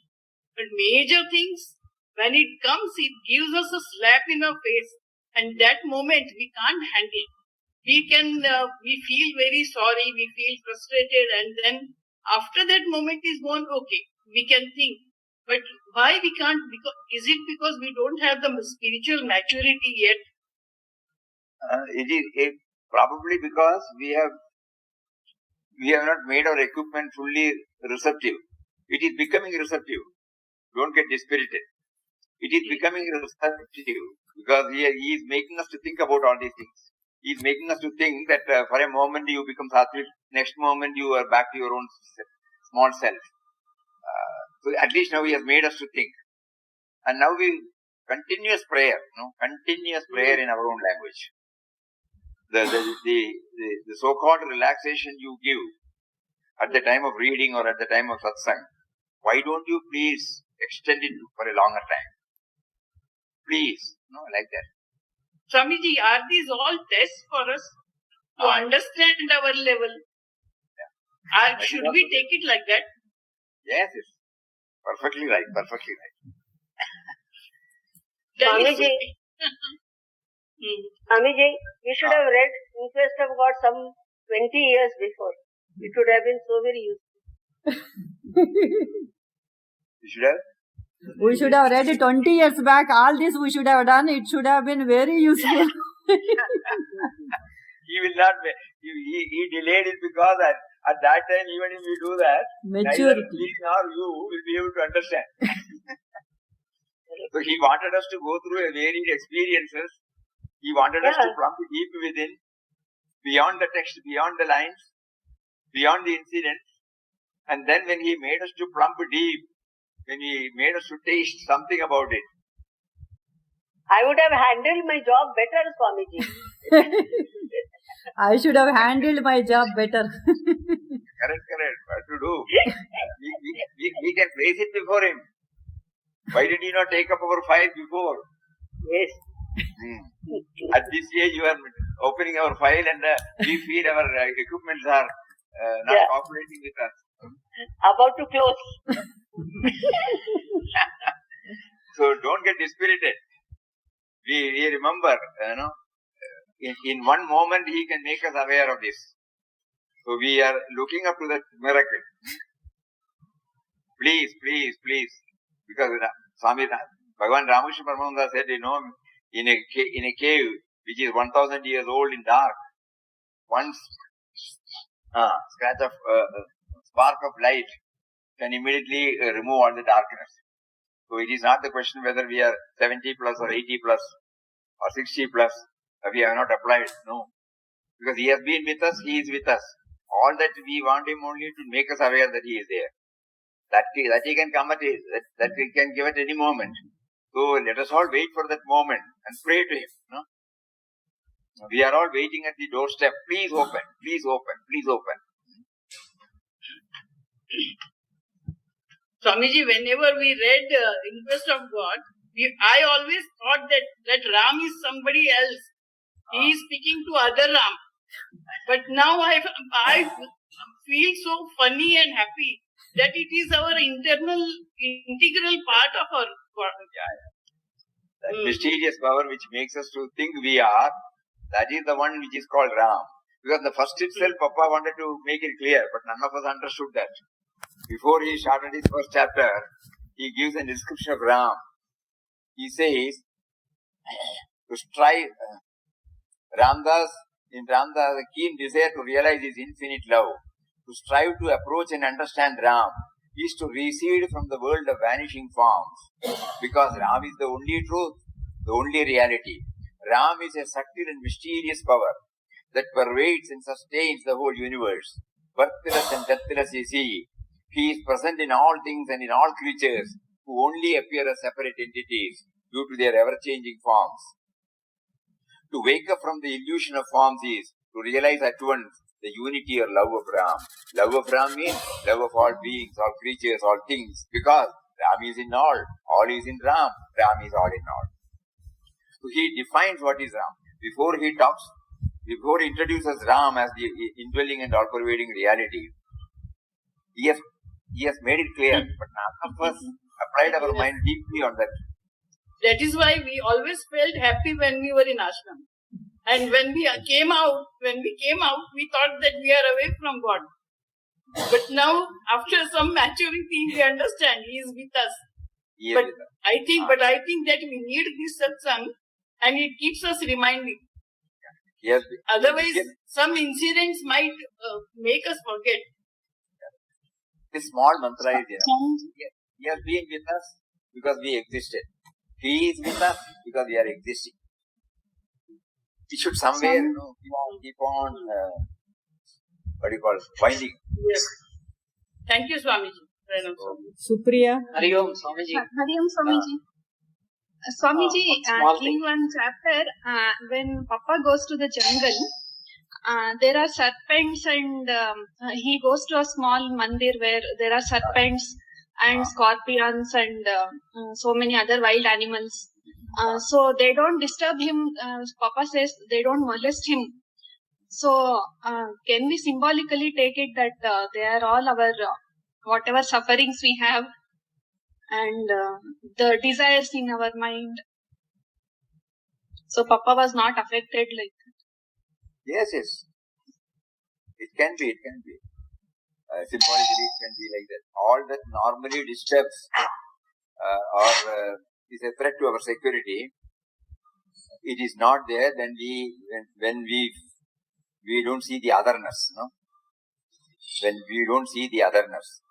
But major things, when it comes, it gives us a slap in our face. And that moment we can't handle. We feel very sorry, we feel frustrated, and then after that moment is gone, okay, we can think. But why we can't? Is it because we don't have the spiritual maturity yet? It is probably because we have not made our equipment fully receptive. It is becoming receptive. Don't get dispirited. It is becoming receptive because he is making us to think about all these things. He is making us to think that for a moment you become sattvic, next moment you are back to your own small self. So at least now he has made us to think. And now continuous prayer in our own language. The so-called relaxation you give at the time of reading or at the time of satsang, why don't you please extend it for a longer time? Please, like that. Swamiji, are these all tests for us to understand our level? Yeah. Should we take it like that? Yes, it's perfectly right. Swamiji, Swamiji, we should have read Inquest of God some 20 years before. It would have been so very useful. We should have read it 20 years back. All this we should have done. It should have been very useful. He will not. He delayed it because at that time, even if we do that, maturity, neither we nor you will be able to understand. So he wanted us to go through a varied experiences. He wanted us to plumb deep within, beyond the text, beyond the lines, beyond the incidents. And then when he made us to plumb deep, when he made us to taste something about it. I would have handled my job better, Swamiji. I should have handled my job better. Correct. What to do? We can place it before him. Why did he not take up our file before? Yes. At this stage, you are opening our file and we feel our equipments are not cooperating with us. About to close. So don't get dispirited. We remember, in one moment he can make us aware of this. So we are looking up to that miracle. Please. Because Swami Bhagavan Ramaswami Paramahansa said, in a cave which is 1000 years old in dark, one scratch of spark of light can immediately remove all the darkness. So it is not the question whether we are 70 plus or 80 plus or 60 plus. We have not applied. No. Because he has been with us, he is with us. All that we want him only to make us aware that he is there. That he can come that he can give at any moment. So let us all wait for that moment and pray to him. No? We are all waiting at the doorstep. Please open. Swamiji, whenever we read Inquest of God, I always thought that Ram is somebody else. He is speaking to other Ram. But now I feel so funny and happy that it is our integral part of our God. That mysterious power which makes us to think we are, that is the one which is called Ram. Because the first itself, Papa wanted to make it clear, but none of us understood that. Before he started his first chapter, he gives a description of Ram. He says, to strive, Ramdas, the keen desire to realize his infinite love, to strive to approach and understand Ram, is to recede from the world of vanishing forms. Because Ram is the only truth, the only reality. Ram is a subtle and mysterious power that pervades and sustains the whole universe. Birthless and deathless is he. He is present in all things and in all creatures who only appear as separate entities due to their ever-changing forms. To wake up from the illusion of forms is to realize at once the unity or love of Ram. Love of Ram means love of all beings, all creatures, all things. Because Ram is in all is in Ram, Ram is all in all. So he defines what is Ram. Before he introduces Ram as the indwelling and all-pervading reality, he has made it clear, but none of us applied our mind deeply on that. That is why we always felt happy when we were in ashram. And when we came out, we thought that we are away from God. But now, after some maturity, we understand He is with us. I think that we need this satsang, and it keeps us reminding. Yes. Otherwise, some incidents might make us forget. This small mantra is enough. He has been with us because we existed. He is with us because we are existing. We should somewhere, keep on, winding. Yes. Thank you, Swamiji. Supriya. Hari Om, Swamiji. Hari Om, Swamiji. Swamiji, in one chapter, when Papa goes to the jungle, there are serpents and he goes to a small mandir where there are serpents and scorpions and so many other wild animals. So they don't disturb him. Papa says they don't molest him. So can we symbolically take it that they are all our whatever sufferings we have and the desires in our mind? So Papa was not affected like that. Yes. It can be. Symbolically, it can be like that. All that normally disturbs or is a threat to our security, it is not there when we don't see the otherness. No? When we don't see the otherness.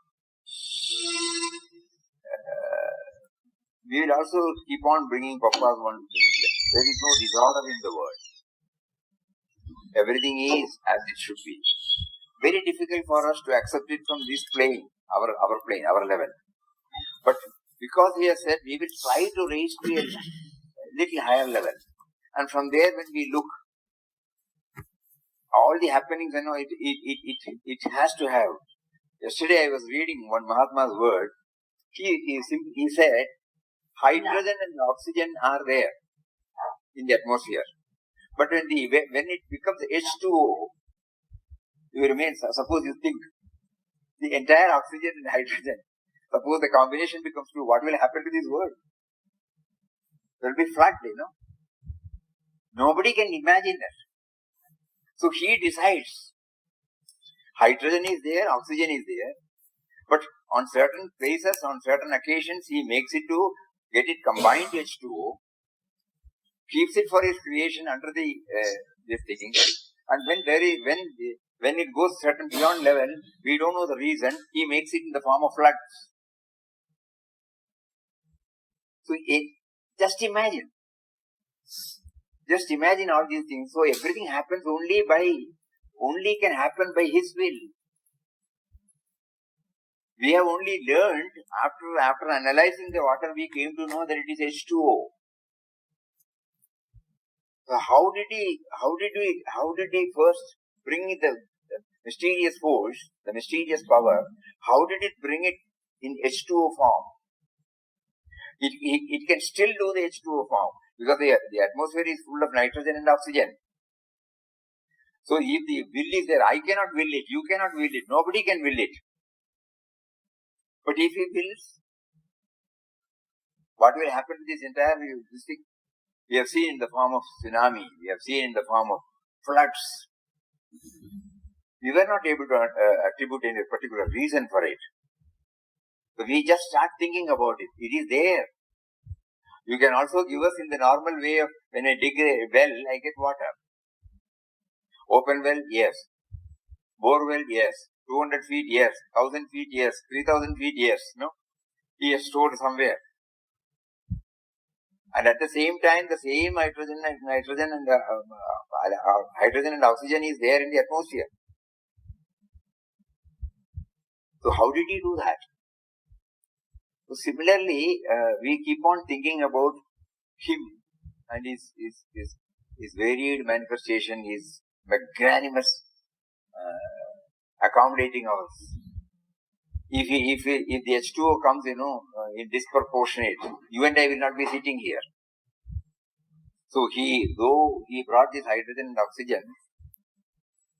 We will also keep on bringing Papa's one thing. There is no disorder in the world. Everything is as it should be. Very difficult for us to accept it from this plane, our plane, our level. But because he has said, we will try to raise to a little higher level. And from there, when we look, all the happenings, it has to have. Yesterday I was reading one Mahatma's word. He said, hydrogen and oxygen are there in the atmosphere. But when it becomes H2O, you remain, suppose you think, the entire oxygen and hydrogen, suppose the combination becomes 2, what will happen to this world? There will be flood, Nobody can imagine that. So he decides, hydrogen is there, oxygen is there, but on certain places, on certain occasions, he makes it to get it combined to H2O, keeps it for his creation under this thinking. And when it goes certain beyond level, we don't know the reason, he makes it in the form of floods. So just imagine all these things. So everything happens only can happen by his will. We have only learned after analyzing the water, we came to know that it is H2O. So how did he first bring the mysterious force, the mysterious power? How did it bring it in H2O form? It can still do the H2O form because the atmosphere is full of nitrogen and oxygen. So if the will is there, I cannot will it, you cannot will it, nobody can will it. But if he wills, what will happen to this entire thing? We have seen in the form of tsunami, we have seen in the form of floods. We were not able to attribute any particular reason for it. So we just start thinking about it. It is there. You can also give us in the normal way of when I dig a well, I get water. Open well, yes. Bore well, yes. 200 feet, yes. 1000 feet, yes. 3000 feet, yes. No? He is stored somewhere. And at the same time, the same hydrogen and oxygen is there in the atmosphere. So how did he do that? So similarly, we keep on thinking about him and his varied manifestation, his magnanimous accommodating us. If the H2O comes, in disproportionate, you and I will not be sitting here. So though he brought this hydrogen and oxygen,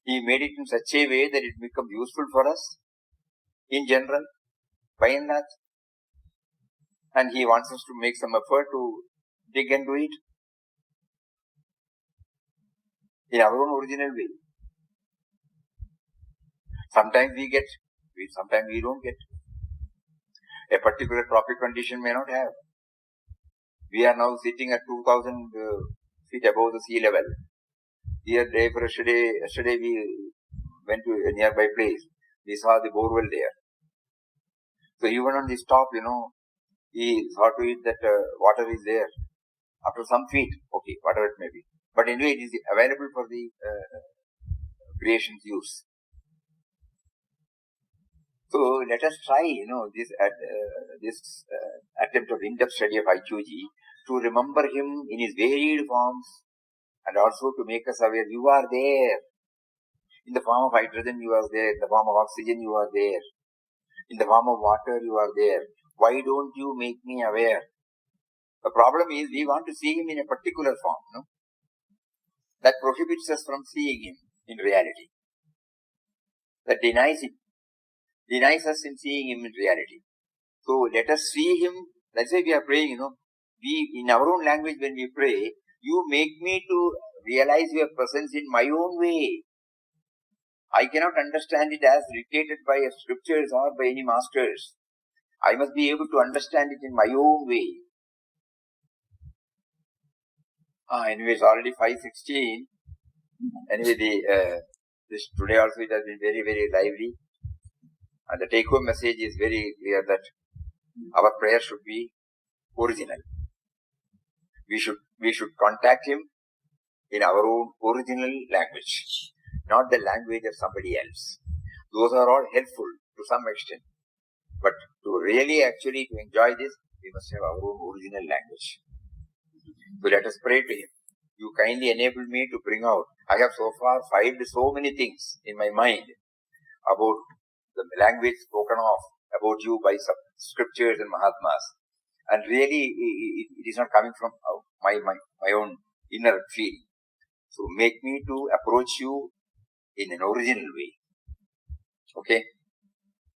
he made it in such a way that it becomes useful for us in general, by and large. And he wants us to make some effort to dig and do it in our own original way. Sometimes we get, sometimes we don't get. A particular tropic condition may not have. We are now sitting at 2000 feet above the sea level. Yesterday we went to a nearby place. We saw the borewell there. So even on this top, he saw to it that water is there. After some feet, okay, whatever it may be. But anyway, it is available for the creation's use. So let us try, this attempt of in-depth study of IQG to remember him in his varied forms and also to make us aware you are there. In the form of hydrogen you are there, in the form of oxygen you are there, in the form of water you are there. Why don't you make me aware? The problem is we want to see him in a particular form, no? That prohibits us from seeing him in reality. That denies us in seeing him in reality. So let us see him. That's why we are praying, we, in our own language when we pray, you make me to realize your presence in my own way. I cannot understand it as dictated by scriptures or by any masters. I must be able to understand it in my own way. Anyway, it's already 5:16. Anyway, this today also it has been very, very lively. And the take-home message is very clear that our prayer should be original. We should contact him in our own original language, not the language of somebody else. Those are all helpful to some extent. But to really actually to enjoy this, we must have our own original language. So let us pray to him. You kindly enable me to bring out. I have so far filed so many things in my mind about the language spoken of about you by some scriptures and Mahatmas. And really, it is not coming from my own inner feeling. So make me to approach you in an original way. Okay?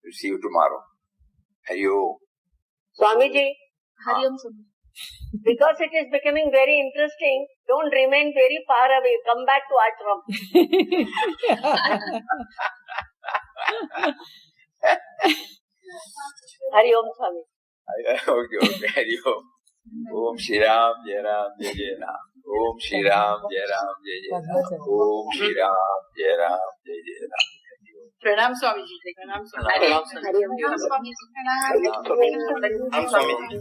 We'll see you tomorrow. Hari Om. Swamiji, Hari Om Swamiji. because it is becoming very interesting, don't remain very far away. Come back to ashram. Hari Om Swami. Okay. Hari Om. Om Shri Ram, Jai Ram, Jai Jai Ram. Om Shri Ram, Jai Ram, Jai Jai Ram. Om Shri Ram, Jai Ram, Jai Jai Ram. Pranam Swamiji. Pranam Swamiji. Hari Om Swamiji. Pranam Swamiji.